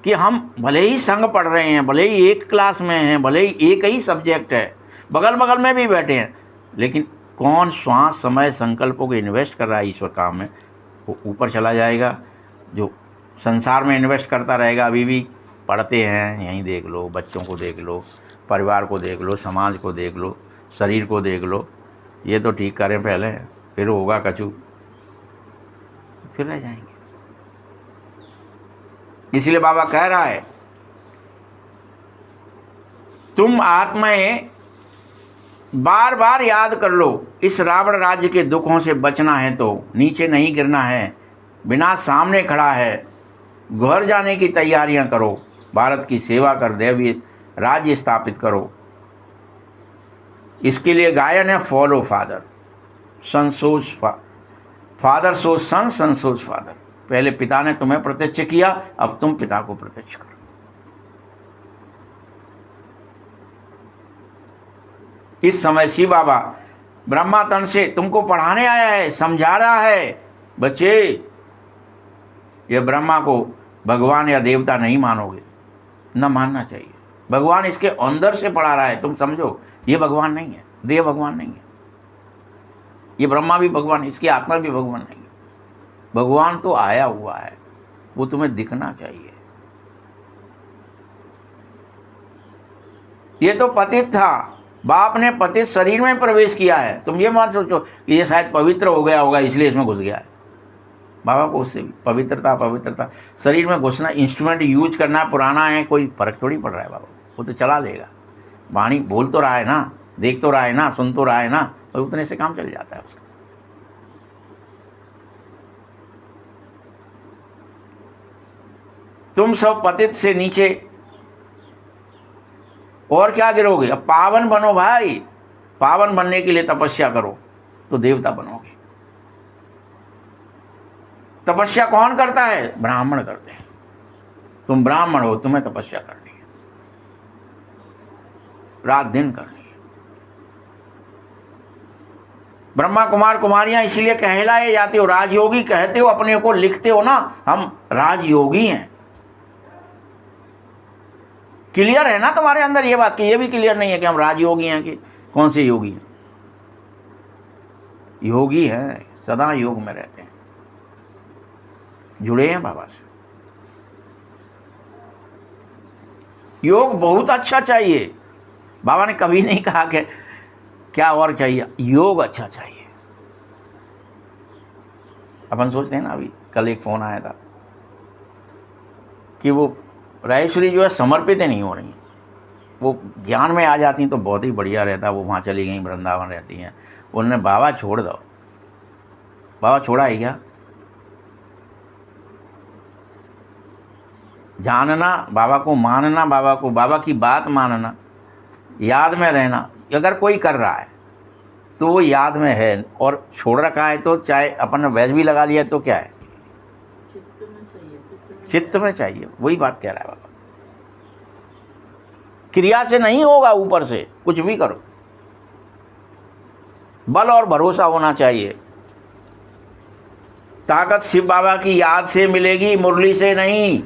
कि हम भले ही संग पढ़ रहे हैं, भले ही एक क्लास में हैं, भले ही एक ही सब्जेक्ट है, बगल बगल में भी बैठे हैं, लेकिन कौन श्वास समय संकल्पों को इन्वेस्ट कर रहा है ईश्वर काम में, वो ऊपर चला जाएगा। जो संसार में इन्वेस्ट करता रहेगा, अभी भी पढ़ते हैं, यहीं देख लो, बच्चों को देख लो, परिवार को देख लो, समाज को देख लो, शरीर को देख लो, ये तो ठीक करें पहले, फिर होगा कछु, फिर रह जाएंगे। इसलिए बाबा कह रहा है, तुम आत्माएं बार बार याद कर लो, इस रावण राज्य के दुखों से बचना है तो नीचे नहीं गिरना है, बिना सामने खड़ा है, घर जाने की तैयारियां करो, भारत की सेवा कर दैवी राज्य स्थापित करो। इसके लिए गायन है, फॉलो फादर, सन सोच फादर सोच सन, सन सोच फादर। पहले पिता ने तुम्हें प्रत्यक्ष किया, अब तुम पिता को प्रत्यक्ष करो। इस समय शिव बाबा ब्रह्मा तन से तुमको पढ़ाने आया है, समझा रहा है, बच्चे ये ब्रह्मा को भगवान या देवता नहीं मानोगे, न मानना चाहिए। भगवान इसके अंदर से पढ़ा रहा है, तुम समझो ये भगवान नहीं है, देव भगवान नहीं है, ये ब्रह्मा भी भगवान, इसकी आत्मा भी भगवान नहीं है। भगवान तो आया हुआ है, वो तुम्हें दिखना चाहिए। ये तो पतित था, बाप ने पतित शरीर में प्रवेश किया है। तुम ये मत सोचो कि ये शायद पवित्र हो गया होगा इसलिए इसमें घुस गया है। बाबा को उससे भी पवित्रता शरीर में घुसना, इंस्ट्रूमेंट यूज करना पुराना है, कोई फर्क थोड़ी पड़ रहा है। बाबा वो तो चला लेगा, वाणी बोल तो रहा है ना, देख तो रहा है ना, सुन तो रहा है ना, और उतने से काम चल जाता है उसका। तुम सब पतित से नीचे और क्या गिरोगे, अब पावन बनो भाई। पावन बनने के लिए तपस्या करो तो देवता बनोगे। तपस्या कौन करता है? ब्राह्मण करते हैं। तुम ब्राह्मण हो, तुम्हें तपस्या करनी है, रात दिन करनी है। ब्रह्मा कुमार कुमारियां इसलिए कहलाए जाते हो, राजयोगी कहते हो अपने को, लिखते हो ना, हम राजयोगी हैं। क्लियर है ना तुम्हारे अंदर ये बात, कि ये भी क्लियर नहीं है कि हम राजयोगी हैं कि कौन से योगी हैं? योगी हैं, सदा योग में रहते हैं, जुड़े हैं बाबा से। योग बहुत अच्छा चाहिए। बाबा ने कभी नहीं कहा कि क्या और चाहिए, योग अच्छा चाहिए। अपन सोचते हैं ना, अभी कल एक फ़ोन आया था कि वो राजेश्वरी जो है समर्पित नहीं हो रही हैं, वो ज्ञान में आ जाती तो बहुत ही बढ़िया रहता। वो वहाँ चली गई, वृंदावन रहती हैं। उन्होंने बाबा छोड़ दो, बाबा छोड़ा है क्या? जानना, बाबा को मानना, बाबा को, बाबा की बात मानना, याद में रहना। अगर कोई कर रहा है तो वो याद में है, और छोड़ रखा है तो चाहे अपन वैज भी लगा लिया तो क्या है, चित्त में सही है, चित्त में चाहिए। वही बात कह रहा है बाबा। क्रिया से नहीं होगा, ऊपर से कुछ भी करो, बल और भरोसा होना चाहिए। ताकत शिव बाबा की याद से मिलेगी, मुरली से नहीं।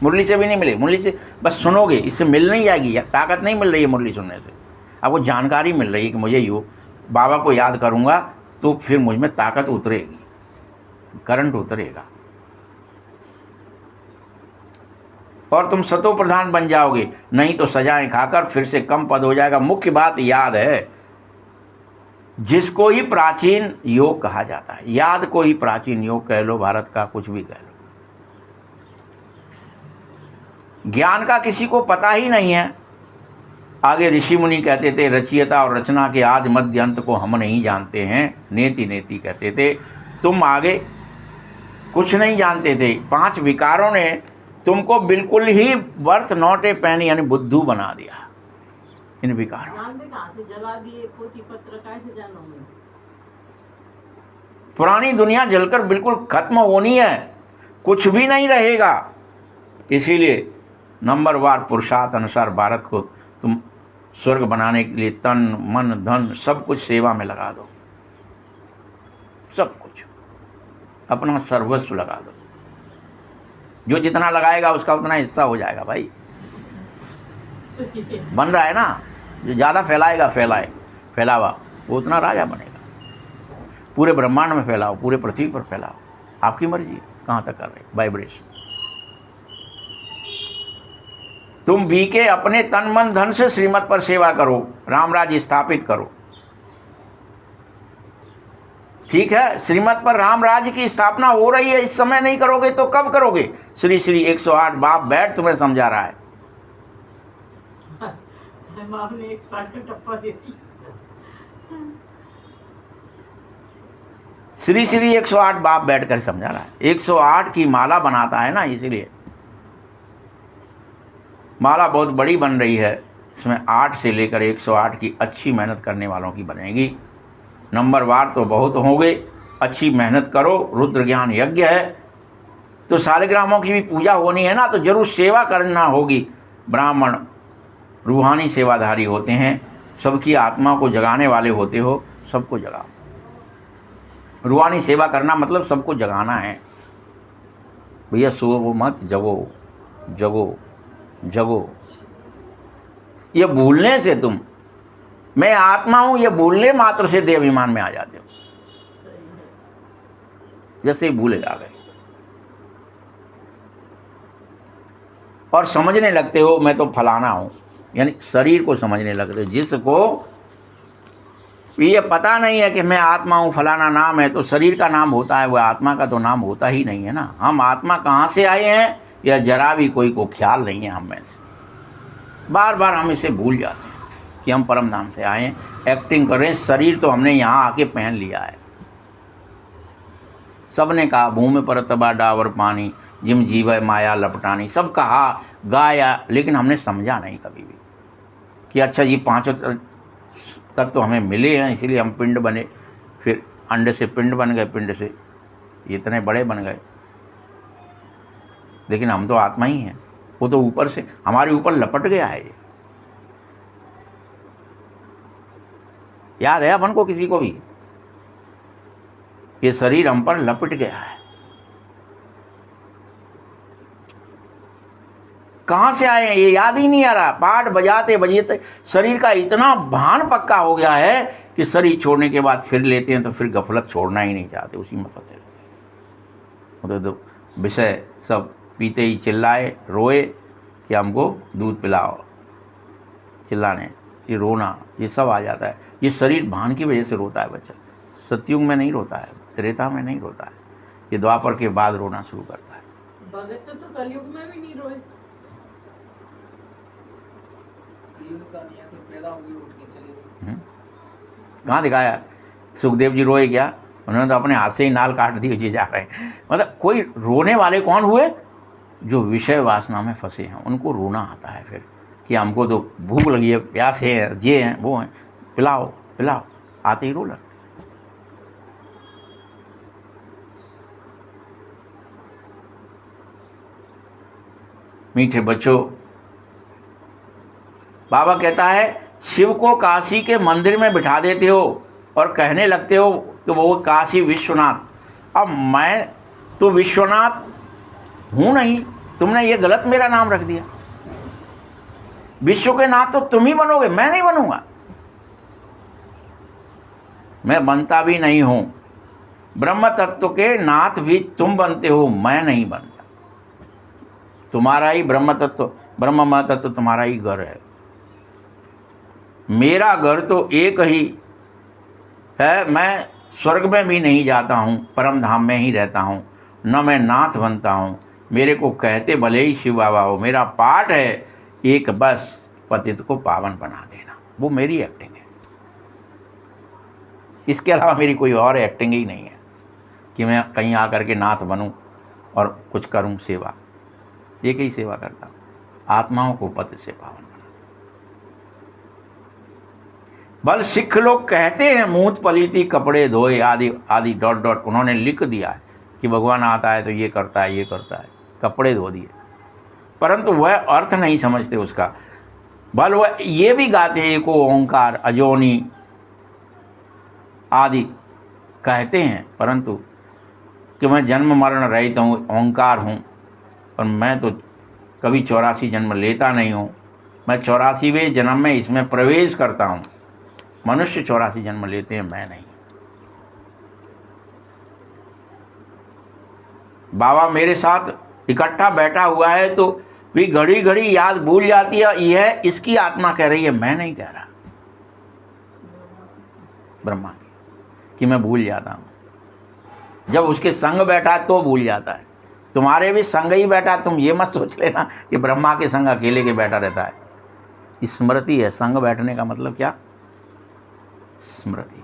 मुरली से भी नहीं मिलेगी, मुरली से बस सुनोगे, इससे मिल नहीं जाएगी, ताकत नहीं मिल रही है मुरली सुनने से। आपको जानकारी मिल रही है कि मुझे यो बाबा को याद करूँगा तो फिर मुझ में ताकत उतरेगी, करंट उतरेगा और तुम सतो प्रधान बन जाओगे। नहीं तो सजाएं खाकर फिर से कम पद हो जाएगा। मुख्य बात याद है, जिसको ही प्राचीन योग कहा जाता है। याद को ही प्राचीन योग कह लो, भारत का कुछ भी कह लो। ज्ञान का किसी को पता ही नहीं है। आगे ऋषि मुनि कहते थे, रचयिता और रचना के आदि मध्य अंत को हम नहीं जानते हैं, नेति नेति कहते थे। तुम आगे कुछ नहीं जानते थे। 5 विकारों ने तुमको बिल्कुल ही वर्थ नॉट ए पेनी यानी बुद्धू बना दिया। इन विकारों जानते कहाँ से, जला दिए पोथी पत्र, कैसे जानोगे? पुरानी दुनिया जलकर बिल्कुल खत्म होनी है, कुछ भी नहीं रहेगा। इसीलिए नंबरवार पुरुषार्थ अनुसार भारत को तुम स्वर्ग बनाने के लिए तन मन धन सब कुछ सेवा में लगा दो, सब कुछ अपना सर्वस्व लगा दो। जो जितना लगाएगा उसका उतना हिस्सा हो जाएगा भाई। सही है। बन रहा है ना, जो ज़्यादा फैलाएगा फैलावा वो उतना राजा बनेगा। पूरे ब्रह्मांड में फैलाओ, पूरे पृथ्वी पर फैलाओ, आपकी मर्जी कहाँ तक कर रहे वाइब्रेशन। तुम भी के अपने तन मन धन से श्रीमत पर सेवा करो, रामराज स्थापित करो। ठीक है, श्रीमत पर राम राज्य की स्थापना हो रही है, इस समय नहीं करोगे तो कब करोगे? श्री श्री 108 बाप बैठ तुम्हें समझा रहा है। आपने एक स्पार्ट का टप्पा दे दी। श्री श्री 108 बाप बैठ कर समझा रहा है। 108 की माला बनाता है ना, इसीलिए माला बहुत बड़ी बन रही है। इसमें 8 से लेकर 108 की अच्छी मेहनत करने वालों की बनेगी। नंबरवार तो बहुत होंगे, अच्छी मेहनत करो। रुद्र ज्ञान यज्ञ है तो शालिग्रामों की भी पूजा होनी है ना, तो जरूर सेवा करना होगी। ब्राह्मण रूहानी सेवाधारी होते हैं, सबकी आत्मा को जगाने वाले होते हो, सबको जगाओ। रूहानी सेवा करना मतलब सबको जगाना है भैया। सो मत, जगो जगो जगो। ये भूलने से तुम मैं आत्मा हूं ये भूलने मात्र से देह अभिमान में आ जाते हो। जैसे ही भूले आ गए और समझने लगते हो मैं तो फलाना हूं, यानी शरीर को समझने लगते हो। जिसको ये पता नहीं है कि मैं आत्मा हूं, फलाना नाम है, तो शरीर का नाम होता है, वह आत्मा का तो नाम होता ही नहीं है ना। हम आत्मा कहाँ से आए हैं यह जरा भी कोई को ख्याल नहीं है हम में से। बार बार हम इसे भूल जाते हैं कि हम परम धाम से आए हैं। एक्टिंग कर रहे हैं, शरीर तो हमने यहाँ आके पहन लिया है। सबने कहा भूमि पर तबा डावर पानी, जिम जीव माया लपटानी, सब कहा गाया, लेकिन हमने समझा नहीं कभी भी कि अच्छा ये 5 तक तो हमें मिले हैं, इसीलिए हम पिंड बने, फिर अंडे से पिंड बन गए, पिंड से इतने बड़े बन गए। लेकिन हम तो आत्मा ही हैं, वो तो ऊपर से हमारे ऊपर लपट गया है। ये याद है अपन को किसी को भी, ये शरीर हम पर लपट गया है। कहाँ से आए हैं ये याद ही नहीं आ रहा। पाठ बजाते बजाते शरीर का इतना भान पक्का हो गया है कि शरीर छोड़ने के बाद फिर लेते हैं तो फिर गफलत छोड़ना ही नहीं चाहते, उसी में फंसे रहते। तो विषय सब पीते ही चिल्लाए रोए कि हमको दूध पिलाओ, चिल्लाने, ये रोना, ये सब आ जाता है। ये शरीर भान की वजह से रोता है बच्चा। सतयुग में नहीं रोता है, त्रेता में नहीं रोता है, ये द्वापर के बाद रोना शुरू करता है। भगत तो कलयुग में भी नहीं रोए। कहाँ दिखाया सुखदेव जी रोए क्या? उन्होंने तो अपने हाथ से ही नाल काट दी जी जा रहे हैं। मतलब कोई रोने वाले कौन हुए? जो विषय वासना में फंसे हैं उनको रोना आता है फिर कि हमको तो भूख लगी है, प्यास है, ये हैं वो हैं, पिलाओ पिलाओ, आते ही रो लगते। मीठे बच्चों, बाबा कहता है शिव को काशी के मंदिर में बिठा देते हो और कहने लगते हो कि वो काशी विश्वनाथ। अब मैं तो विश्वनाथ हूँ नहीं, तुमने ये गलत मेरा नाम रख दिया। विश्व के नाथ तो तुम ही बनोगे, मैं नहीं बनूंगा। मैं बनता भी नहीं हूँ। ब्रह्म तत्व के नाथ भी तुम बनते हो, मैं नहीं बनता। तुम्हारा ही ब्रह्म तत्व तुम्हारा ही घर है। मेरा घर तो एक ही है। मैं स्वर्ग में भी नहीं जाता हूँ, परम धाम में ही रहता हूँ। न मैं नाथ बनता हूँ। मेरे को कहते भले ही शिव बाबा हो। मेरा पाठ है एक, बस पतित को पावन बना देना। वो मेरी एक्टिंग है। इसके अलावा मेरी कोई और एक्टिंग ही नहीं है कि मैं कहीं आकर के नाथ बनूं और कुछ करूं सेवा। एक ही सेवा करता हूँ, आत्माओं को पतित से पावन बनाता। बल सिख लोग कहते हैं मूत पलीती कपड़े धोए आदि आदि डॉट डॉट। उन्होंने लिख दिया है कि भगवान आता है तो ये करता है, ये करता है, कपड़े धो दिए, परंतु वह अर्थ नहीं समझते उसका। बल वह ये भी गाते हैं एको ओंकार अजोनी आदि कहते हैं, परंतु कि मैं जन्म मरण रहित हूँ, ओंकार हूँ, और मैं तो कभी 84 जन्म लेता नहीं हूँ। मैं 84वें जन्म में इसमें प्रवेश करता हूँ। मनुष्य 84 जन्म लेते हैं, मैं नहीं। बाबा मेरे साथ इकट्ठा बैठा हुआ है तो भी घड़ी घड़ी याद भूल जाती है। यह इसकी आत्मा कह रही है, मैं नहीं कह रहा, ब्रह्मा की, कि मैं भूल जाता हूँ। जब उसके संग बैठा तो भूल जाता है। तुम्हारे भी संग ही बैठा, तुम ये मत सोच लेना कि ब्रह्मा के संग अकेले के बैठा रहता है। स्मृति है। संग बैठने का मतलब क्या? स्मृति।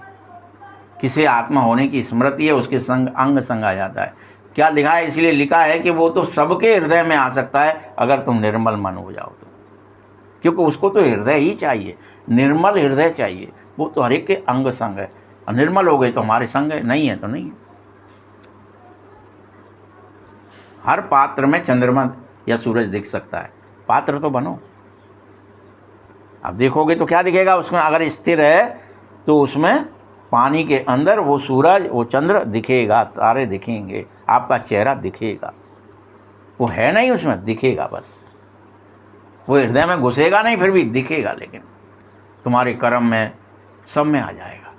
किसी आत्मा होने की स्मृति है, उसके संग अंग संग आ जाता है। क्या लिखा है? इसलिए लिखा है कि वो तो सबके हृदय में आ सकता है अगर तुम निर्मल मन हो जाओ तो, क्योंकि उसको तो हृदय ही चाहिए, निर्मल हृदय चाहिए। वो तो हर एक के अंग संग है। निर्मल हो गए तो हमारे संग है, नहीं है तो नहीं है। हर पात्र में चंद्रमा या सूरज दिख सकता है, पात्र तो बनो। अब देखोगे तो क्या दिखेगा उसमें? अगर स्थिर है तो उसमें पानी के अंदर वो सूरज, वो चंद्र दिखेगा, तारे दिखेंगे, आपका चेहरा दिखेगा। वो है नहीं उसमें, दिखेगा बस। वो हृदय में घुसेगा नहीं, फिर भी दिखेगा, लेकिन तुम्हारे कर्म में सब में आ जाएगा।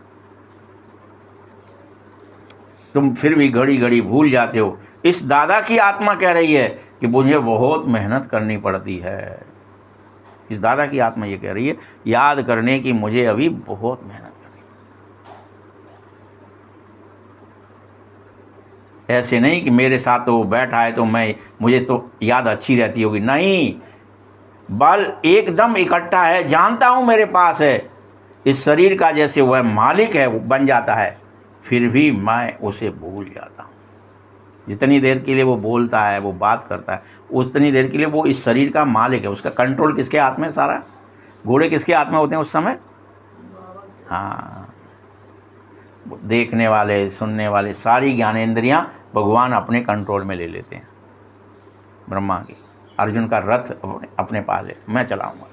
तुम फिर भी घड़ी घड़ी भूल जाते हो। इस दादा की आत्मा कह रही है कि मुझे बहुत मेहनत करनी पड़ती है। इस दादा की आत्मा ये कह रही है याद करने की मुझे अभी बहुत मेहनत करनी पड़ती। ऐसे नहीं कि मेरे साथ तो वो बैठा है तो मुझे तो याद अच्छी रहती होगी, नहीं। बल एकदम इकट्ठा है, जानता हूँ मेरे पास है। इस शरीर का जैसे वह मालिक है, वो बन जाता है, फिर भी मैं उसे भूल जाता हूँ। जितनी देर के लिए वो बोलता है, वो बात करता है, उतनी देर के लिए वो इस शरीर का मालिक है। उसका कंट्रोल किसके हाथ में? सारा घोड़े किसके हाथ में होते हैं उस समय? हाँ, देखने वाले, सुनने वाले, सारी ज्ञानेंद्रियां भगवान अपने कंट्रोल में ले लेते हैं। ब्रह्मा की अर्जुन का रथ अपने पास है, मैं चलाऊंगा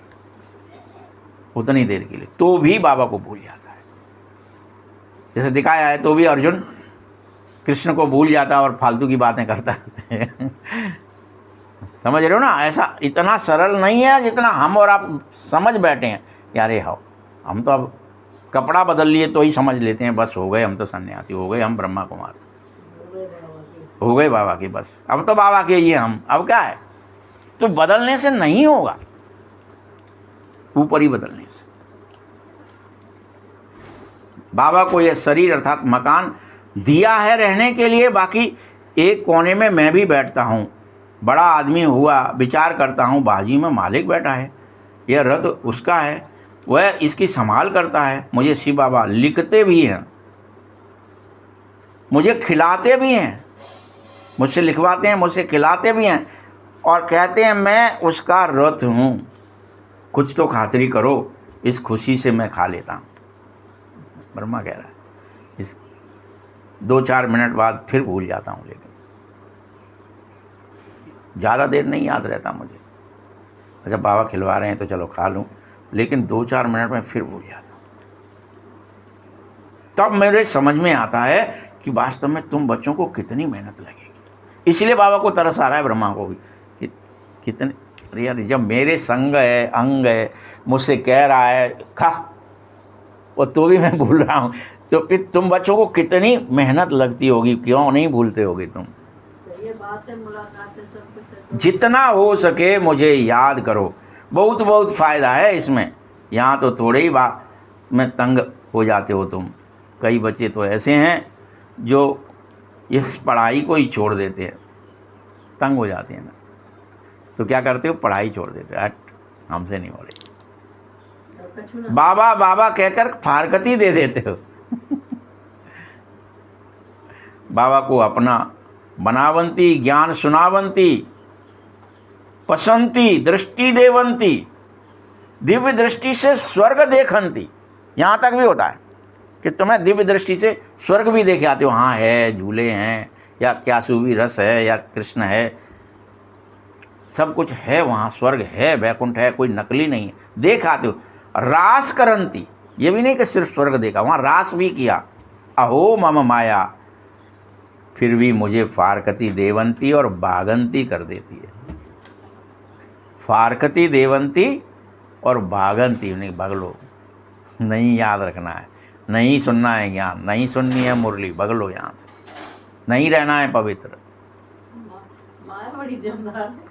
उतनी देर के लिए, तो भी बाबा को भूल जाता है। जैसे दिखाया है, तो भी अर्जुन कृष्ण को भूल जाता है और फालतू की बातें करता है। समझ रहे हो ना? ऐसा इतना सरल नहीं है जितना हम और आप समझ बैठे हैं। यारे हो, हम तो अब कपड़ा बदल लिए तो ही समझ लेते हैं, बस हो गए हम तो सन्यासी, हो गए हम ब्रह्मा कुमार, हो गए बाबा की, बस अब तो बाबा के ही हम। अब क्या है? तो बदलने से नहीं होगा, ऊपर ही बदलने से। बाबा को यह शरीर अर्थात मकान दिया है रहने के लिए, बाकी एक कोने में मैं भी बैठता हूँ। बड़ा आदमी हुआ, विचार करता हूँ, बाजी में मालिक बैठा है, यह रथ उसका है, वह इसकी संभाल करता है। मुझे शिव बाबा लिखते भी हैं, मुझे खिलाते भी हैं, मुझसे लिखवाते हैं, मुझसे खिलाते भी हैं, और कहते हैं मैं उसका रथ हूँ, कुछ तो खातिरी करो, इस खुशी से मैं खा लेता हूँ। ब्रह्मा कह रहा है इस 2-4 मिनट बाद फिर भूल जाता हूँ, लेकिन ज़्यादा देर नहीं याद रहता मुझे। अच्छा बाबा खिलवा रहे हैं तो चलो खा लूँ, लेकिन 2-4 मिनट में फिर भूल जाता हूँ। तब मेरे समझ में आता है कि वास्तव में तुम बच्चों को कितनी मेहनत लगेगी। इसलिए बाबा को तरस आ रहा है, ब्रह्मा को भी, कि कितने, अरे यार जब मेरे संग है, अंग है, मुझसे कह रहा है खा, और तो भी मैं भूल रहा हूँ, तो फिर तुम बच्चों को कितनी मेहनत लगती होगी, क्यों नहीं भूलते होगे तुम। सही बात है, मुलाकात है, सब कुछ है तो जितना हो सके मुझे याद करो, बहुत बहुत फ़ायदा है इसमें। यहाँ तो थोड़े ही बात में तंग हो जाते हो तुम। कई बच्चे तो ऐसे हैं जो इस पढ़ाई को ही छोड़ देते हैं, तंग हो जाते हैं ना, तो क्या करते हो, पढ़ाई छोड़ देते हो, हट हमसे नहीं हो रही, कछु ना। बाबा बाबा कहकर फारकती दे देते हो। बाबा को अपना बनावंती, ज्ञान सुनावंती, पसंती, दृष्टि देवंती, दिव्य दृष्टि से स्वर्ग देखंती। यहाँ तक भी होता है कि तुम्हें दिव्य दृष्टि से स्वर्ग भी देखे आते हो। हाँ है, झूले हैं, या क्या सूवी रस है, या कृष्ण है, सब कुछ है वहाँ, स्वर्ग है, वैकुंठ है, कोई नकली नहीं है, देख आते हो। रास करंती, ये भी नहीं कि सिर्फ स्वर्ग देखा, वहाँ रास भी किया। अहो मम माया, फिर भी मुझे फारकती देवंती और भागंती कर देती है। फारकती देवंती और भागंती, नहीं बगलो, नहीं याद रखना है, नहीं सुनना है ज्ञान, नहीं सुननी है मुरली, बगलो यहाँ से, नहीं रहना है पवित्र। माया बड़ी दमदार है।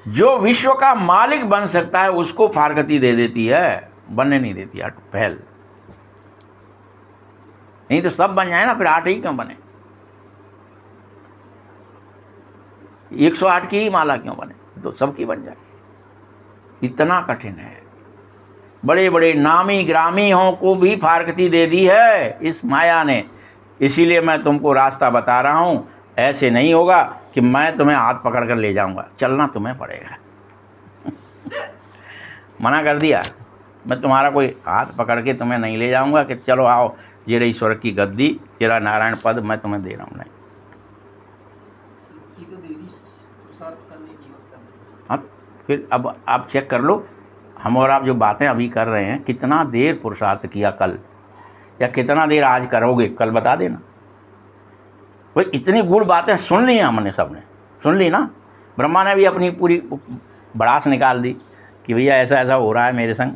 जो विश्व का मालिक बन सकता है उसको फारकती दे देती है, बनने नहीं देती। 8 पहल, नहीं तो सब बन जाए ना, फिर 8 ही क्यों बने, 108 की ही माला क्यों बने, तो सबकी बन जाए। इतना कठिन है। बड़े बड़े नामी ग्रामीयों को भी फारकती दे दी है इस माया ने। इसीलिए मैं तुमको रास्ता बता रहा हूँ। ऐसे नहीं होगा कि मैं तुम्हें हाथ पकड़ कर ले जाऊँगा, चलना तुम्हें पड़ेगा। मना कर दिया, मैं तुम्हारा कोई हाथ पकड़ के तुम्हें नहीं ले जाऊँगा कि चलो आओ ये रही स्वर्ग की गद्दी, ये रहा नारायण पद, मैं तुम्हें दे रहा हूँ, नहीं। हाँ तो फिर अब आप चेक कर लो, हम और आप जो बातें अभी कर रहे हैं, कितना देर पुरुषार्थ किया कल, या कितना देर आज करोगे, कल बता देना। भाई इतनी गुड़ बातें सुन ली हैं हमने, सबने सुन ली ना। ब्रह्मा ने भी अपनी पूरी भड़ास निकाल दी कि भैया ऐसा ऐसा हो रहा है मेरे संग,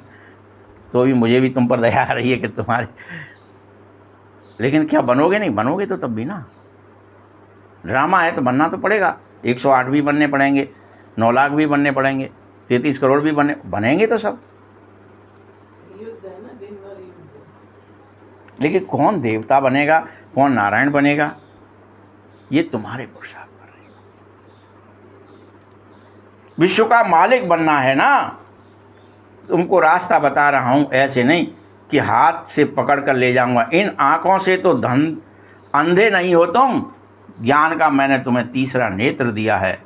तो भी मुझे भी तुम पर दया आ रही है कि तुम्हारे, लेकिन क्या बनोगे, नहीं बनोगे तो तब भी ना, ड्रामा है तो बनना तो पड़ेगा। 108 भी बनने पड़ेंगे, 9 लाख भी बनने पड़ेंगे, 33 करोड़ भी बनेंगे तो सब। युद्ध है ना, दिन भर युद्ध है। लेकिन कौन देवता बनेगा, कौन नारायण बनेगा, ये तुम्हारे पुरुषार्थ पर है। विश्व का मालिक बनना है ना, तुमको रास्ता बता रहा हूँ, ऐसे नहीं कि हाथ से पकड़ कर ले जाऊंगा। इन आँखों से तो अंधे नहीं हो तुम, ज्ञान का मैंने तुम्हें तीसरा नेत्र दिया है,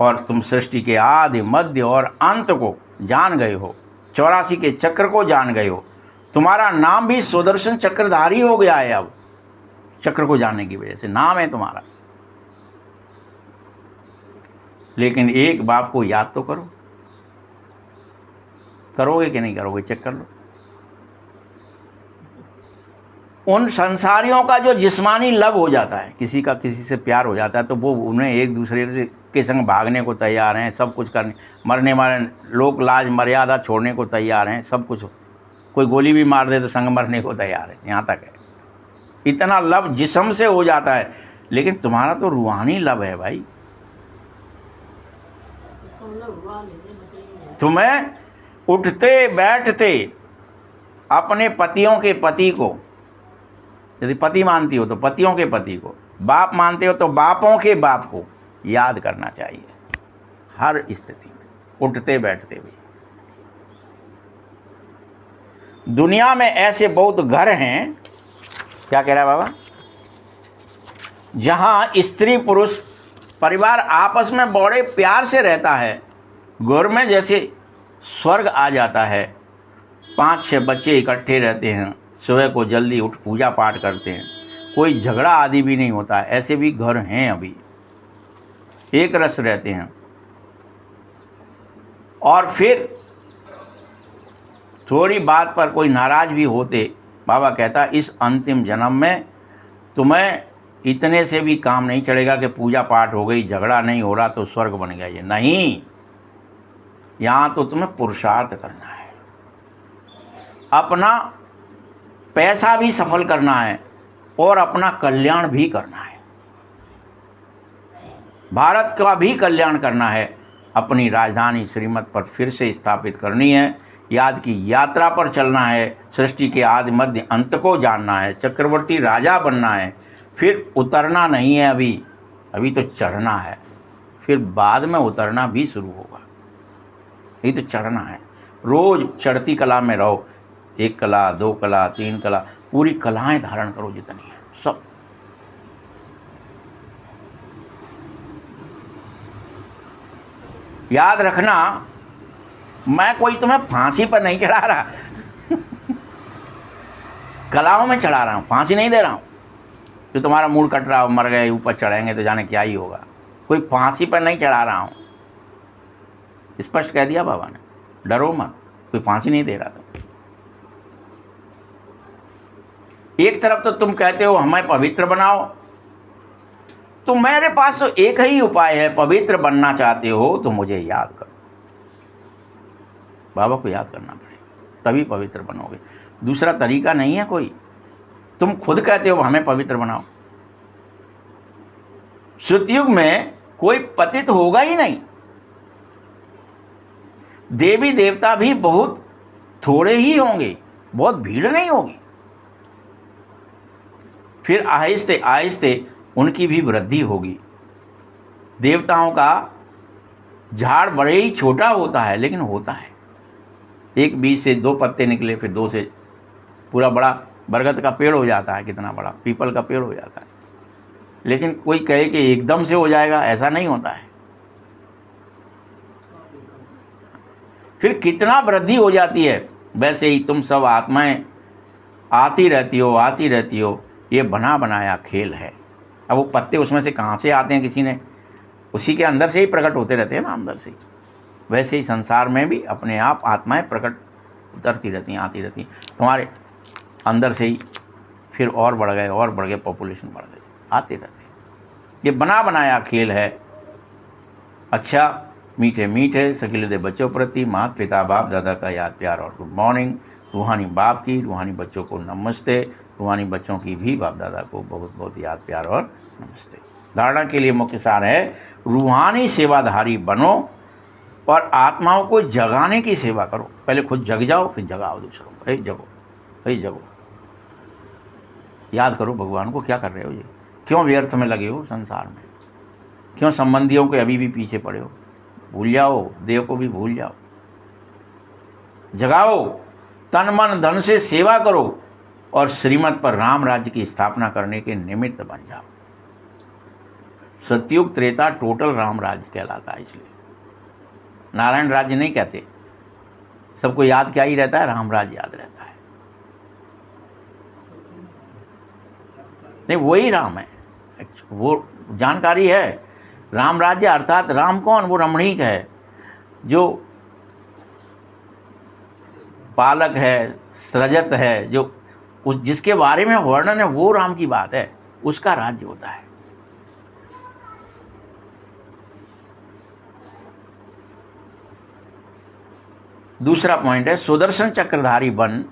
और तुम सृष्टि के आदि मध्य और अंत को जान गए हो, 84 के चक्र को जान गए हो। तुम्हारा नाम भी सुदर्शन चक्रधारी हो गया है। अब चक्र को जानने की वजह से नाम है तुम्हारा। लेकिन एक बाप को याद तो करो, करोगे कि नहीं करोगे, चेक कर लो। उन संसारियों का जो जिस्मानी लब हो जाता है, किसी का किसी से प्यार हो जाता है, तो वो उन्हें एक दूसरे के संग भागने को तैयार हैं, सब कुछ करने, मरने मारने, लोक लाज मर्यादा छोड़ने को तैयार हैं, सब कुछ। कोई गोली भी मार दे तो संग मरने को तैयार है, यहाँ तक है। इतना लब जिस्म से हो जाता है। लेकिन तुम्हारा तो रूहानी लब है भाई। इसका मतलब हुआ नहीं है। तुम्हें उठते बैठते अपने पतियों के पति को, यदि पति मानती हो तो पतियों के पति को, बाप मानते हो तो बापों के बाप को याद करना चाहिए हर स्थिति में, उठते बैठते भी। दुनिया में ऐसे बहुत घर हैं, क्या कह रहा है बाबा, जहां स्त्री पुरुष परिवार आपस में बड़े प्यार से रहता है, घर में जैसे स्वर्ग आ जाता है। 5-6 बच्चे इकट्ठे रहते हैं, सुबह को जल्दी उठ पूजा पाठ करते हैं, कोई झगड़ा आदि भी नहीं होता है। ऐसे भी घर हैं अभी, एक रस रहते हैं। और फिर थोड़ी बात पर कोई नाराज़ भी होते, बाबा कहता इस अंतिम जन्म में तुम्हें इतने से भी काम नहीं चलेगा कि पूजा पाठ हो गई, झगड़ा नहीं हो रहा तो स्वर्ग बन गया। ये नहीं, यहाँ तो तुम्हें पुरुषार्थ करना है, अपना पैसा भी सफल करना है और अपना कल्याण भी करना है, भारत का भी कल्याण करना है, अपनी राजधानी श्रीमत पर फिर से स्थापित करनी है, याद की यात्रा पर चलना है, सृष्टि के आदि मध्य अंत को जानना है, चक्रवर्ती राजा बनना है। फिर उतरना नहीं है, अभी तो चढ़ना है, फिर बाद में उतरना भी शुरू होगा। यही तो चढ़ना है। रोज़ चढ़ती कला में रहो, 1 कला, 2 कला, 3 कला, पूरी कलाएं धारण करो जितनी है सब। याद रखना, मैं कोई तुम्हें फांसी पर नहीं चढ़ा रहा कलाओं में चढ़ा रहा हूँ, फांसी नहीं दे रहा हूँ। जो तुम्हारा मूड कट रहा हो, मर गए, ऊपर चढ़ेंगे तो जाने क्या ही होगा। कोई फांसी पर नहीं चढ़ा रहा हूँ, स्पष्ट कह दिया बाबा ने, डरो मत, कोई फांसी नहीं दे रहा था। एक तरफ तो तुम कहते हो हमें पवित्र बनाओ, तो मेरे पास तो एक ही उपाय है, पवित्र बनना चाहते हो तो मुझे याद करो। बाबा को याद करना पड़ेगा, तभी पवित्र बनोगे, दूसरा तरीका नहीं है कोई। तुम खुद कहते हो हमें पवित्र बनाओ। सतयुग में कोई पतित होगा ही नहीं, देवी देवता भी बहुत थोड़े ही होंगे, बहुत भीड़ नहीं होगी। फिर आहिस्ते आहिस्ते उनकी भी वृद्धि होगी। देवताओं का झाड़ बड़े ही छोटा होता है, लेकिन होता है। एक बीज से 2 पत्ते निकले, फिर 2 से पूरा बड़ा बरगद का पेड़ हो जाता है, कितना बड़ा पीपल का पेड़ हो जाता है। लेकिन कोई कहे कि एकदम से हो जाएगा, ऐसा नहीं होता है। फिर कितना वृद्धि हो जाती है। वैसे ही तुम सब आत्माएं आती रहती हो, ये बना बनाया खेल है। अब वो पत्ते उसमें से कहाँ से आते हैं, किसी ने, उसी के अंदर से ही प्रकट होते रहते हैं ना, अंदर से ही। वैसे ही संसार में भी अपने आप आत्माएं प्रकट उतरती रहती हैं, आती रहती हैं, तुम्हारे अंदर से ही। फिर और बढ़ गए, पॉपुलेशन बढ़ गई, आते रहते हैं। ये बना बनाया खेल है। अच्छा, मीठे मीठे सकीले बच्चों प्रति माता पिता बाप दादा का याद प्यार और गुड मॉर्निंग। रूहानी बाप की, रूहानी बच्चों को नमस्ते, रूहानी बच्चों की भी बाप दादा को बहुत बहुत याद प्यार और नमस्ते। धारणा के लिए मुख्य सार है, रूहानी सेवाधारी बनो और आत्माओं को जगाने की सेवा करो। पहले खुद जग जाओ, फिर जगाओ दूसरों को। हे जगो, याद करो भगवान को। क्या कर रहे हो ये, क्यों व्यर्थ में लगे हो संसार में, क्यों संबंधियों के अभी भी पीछे पड़े हो। भूल जाओ, देव को भी भूल जाओ। जगाओ, तन मन धन से सेवा करो और श्रीमत पर राम राज्य की स्थापना करने के निमित्त बन जाओ। सतयुग त्रेता टोटल राम राज्य कहलाता है, इसलिए नारायण राज्य नहीं कहते। सबको याद क्या ही रहता है, राम राज्य याद रहता है। नहीं, वही राम है, वो जानकारी है। राम राज्य अर्थात राम कौन, वो रमणीक है, जो पालक है, सृजत है, जो उस जिसके बारे में वर्णन है, वो राम की बात है, उसका राज्य होता है। दूसरा पॉइंट है, सुदर्शन चक्रधारी बन,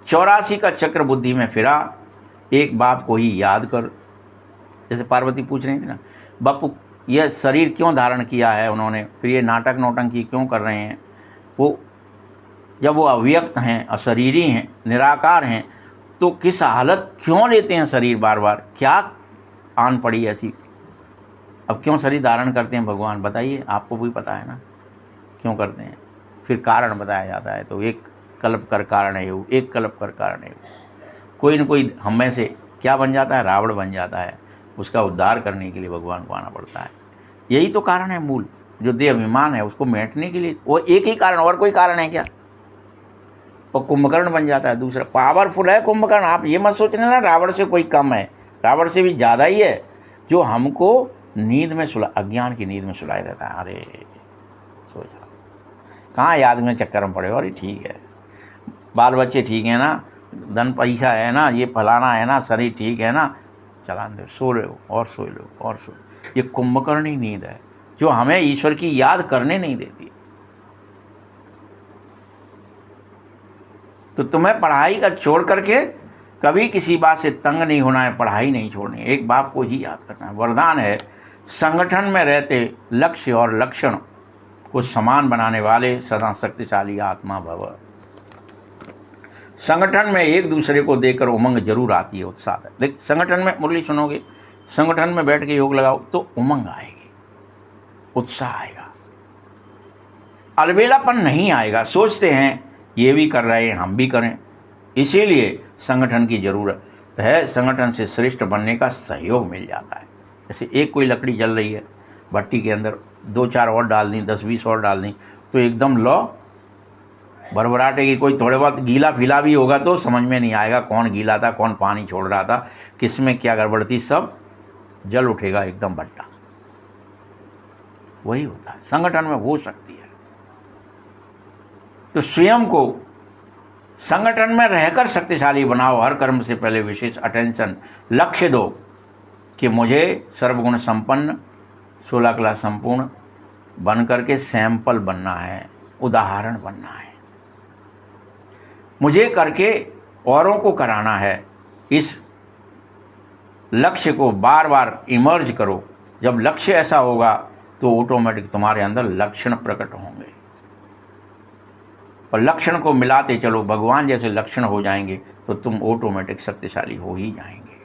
84 का चक्र बुद्धि में फिरा, एक बाप को ही याद कर। जैसे पार्वती पूछ रही थी ना, बापू यह शरीर क्यों धारण किया है उन्होंने, फिर ये नाटक नौटंकी क्यों कर रहे हैं। वो जब वो अव्यक्त हैं, अशरीरी हैं, निराकार हैं, तो किस हालत क्यों लेते हैं शरीर बार बार, क्या आन पड़ी ऐसी, अब क्यों शरीर धारण करते हैं भगवान, बताइए। आपको भी पता है ना क्यों करते हैं। फिर कारण बताया जाता है, तो एक कल्प कर कारण है वो, एक कल्प कर कारण है वो। कोई न कोई हम में से क्या बन जाता है, रावण बन जाता है। उसका उद्धार करने के लिए भगवान को आना पड़ता है। यही तो कारण है मूल, जो देह अभिमान है उसको मिटने के लिए, वो एक ही कारण, और कोई कारण है क्या? वो कुंभकर्ण बन जाता है दूसरा। पावरफुल है कुंभकर्ण, आप ये मत सोचना ना रावण से कोई कम है, रावण से भी ज़्यादा ही है, जो हमको नींद में सुला, अज्ञान की नींद में सुलाए रहता है। अरे सो जाओ, कहाँ याद में चक्कर में पड़े, और ठीक है, बाल बच्चे ठीक है ना, धन पैसा है ना, ये फलाना है ना, शरीर ठीक है ना, चला दो, सो रहे हो और सो लो और सो। ये कुंभकर्णी नींद है जो हमें ईश्वर की याद करने नहीं देती। तो तुम्हें पढ़ाई का छोड़ करके कभी किसी बात से तंग नहीं होना है, पढ़ाई नहीं छोड़नी, एक बाप को ही याद करना है। वरदान है, संगठन में रहते लक्ष्य और लक्षण को समान बनाने वाले सदा शक्तिशाली आत्मा भव। संगठन में एक दूसरे को देखकर उमंग जरूर आती है, उत्साह है। देख संगठन में मुरली सुनोगे, संगठन में बैठ के योग लगाओ तो उमंग आएगी, उत्साह आएगा, अलबेलापन नहीं आएगा। सोचते हैं ये भी कर रहे हैं हम भी करें, इसीलिए संगठन की ज़रूरत है। संगठन से श्रेष्ठ बनने का सहयोग मिल जाता है। जैसे एक कोई लकड़ी जल रही है भट्टी के अंदर, 2-4 और डाल दी, 10-20 और डाल दी, तो एकदम लो भरभराटेगी। कोई थोड़े बहुत गीला फीला भी होगा तो समझ में नहीं आएगा कौन गीला था, कौन पानी छोड़ रहा था, किस में क्या गड़बड़ थी, सब जल उठेगा एकदम भट्टा। वही होता है संगठन में वो शक्ति है। तो स्वयं को संगठन में रहकर शक्तिशाली बनाओ। हर कर्म से पहले विशेष अटेंशन, लक्ष्य दो कि मुझे सर्वगुण संपन्न 16 कला संपूर्ण बन करके सैंपल बनना है, उदाहरण बनना है, मुझे करके औरों को कराना है। इस लक्ष्य को बार बार इमर्ज करो। जब लक्ष्य ऐसा होगा तो ऑटोमेटिक तुम्हारे अंदर लक्षण प्रकट होंगे, और लक्षण को मिलाते चलो, भगवान जैसे लक्षण हो जाएंगे तो तुम ऑटोमेटिक शक्तिशाली हो ही जाएंगे।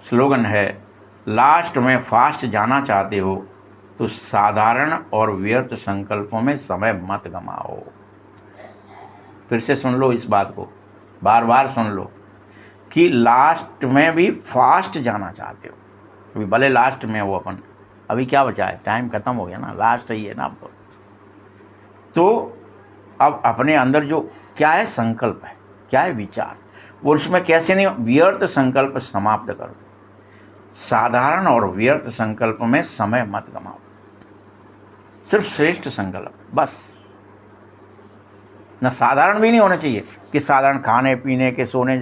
स्लोगन है, लास्ट में फास्ट जाना चाहते हो तो साधारण और व्यर्थ संकल्पों में समय मत गमाओ। फिर से सुन लो इस बात को, बार बार सुन लो कि लास्ट में भी फास्ट जाना चाहते हो। अभी भले लास्ट में हो अपन, अभी क्या बचा है, टाइम खत्म हो गया ना, लास्ट ही है ना अब तो अब अपने अंदर जो क्या है संकल्प है, क्या है विचार, वो उसमें कैसे नहीं, व्यर्थ संकल्प समाप्त कर दो। साधारण और व्यर्थ संकल्प में समय मत गमाओ, सिर्फ श्रेष्ठ संकल्प बस। न साधारण भी नहीं होना चाहिए कि साधारण खाने पीने के सोने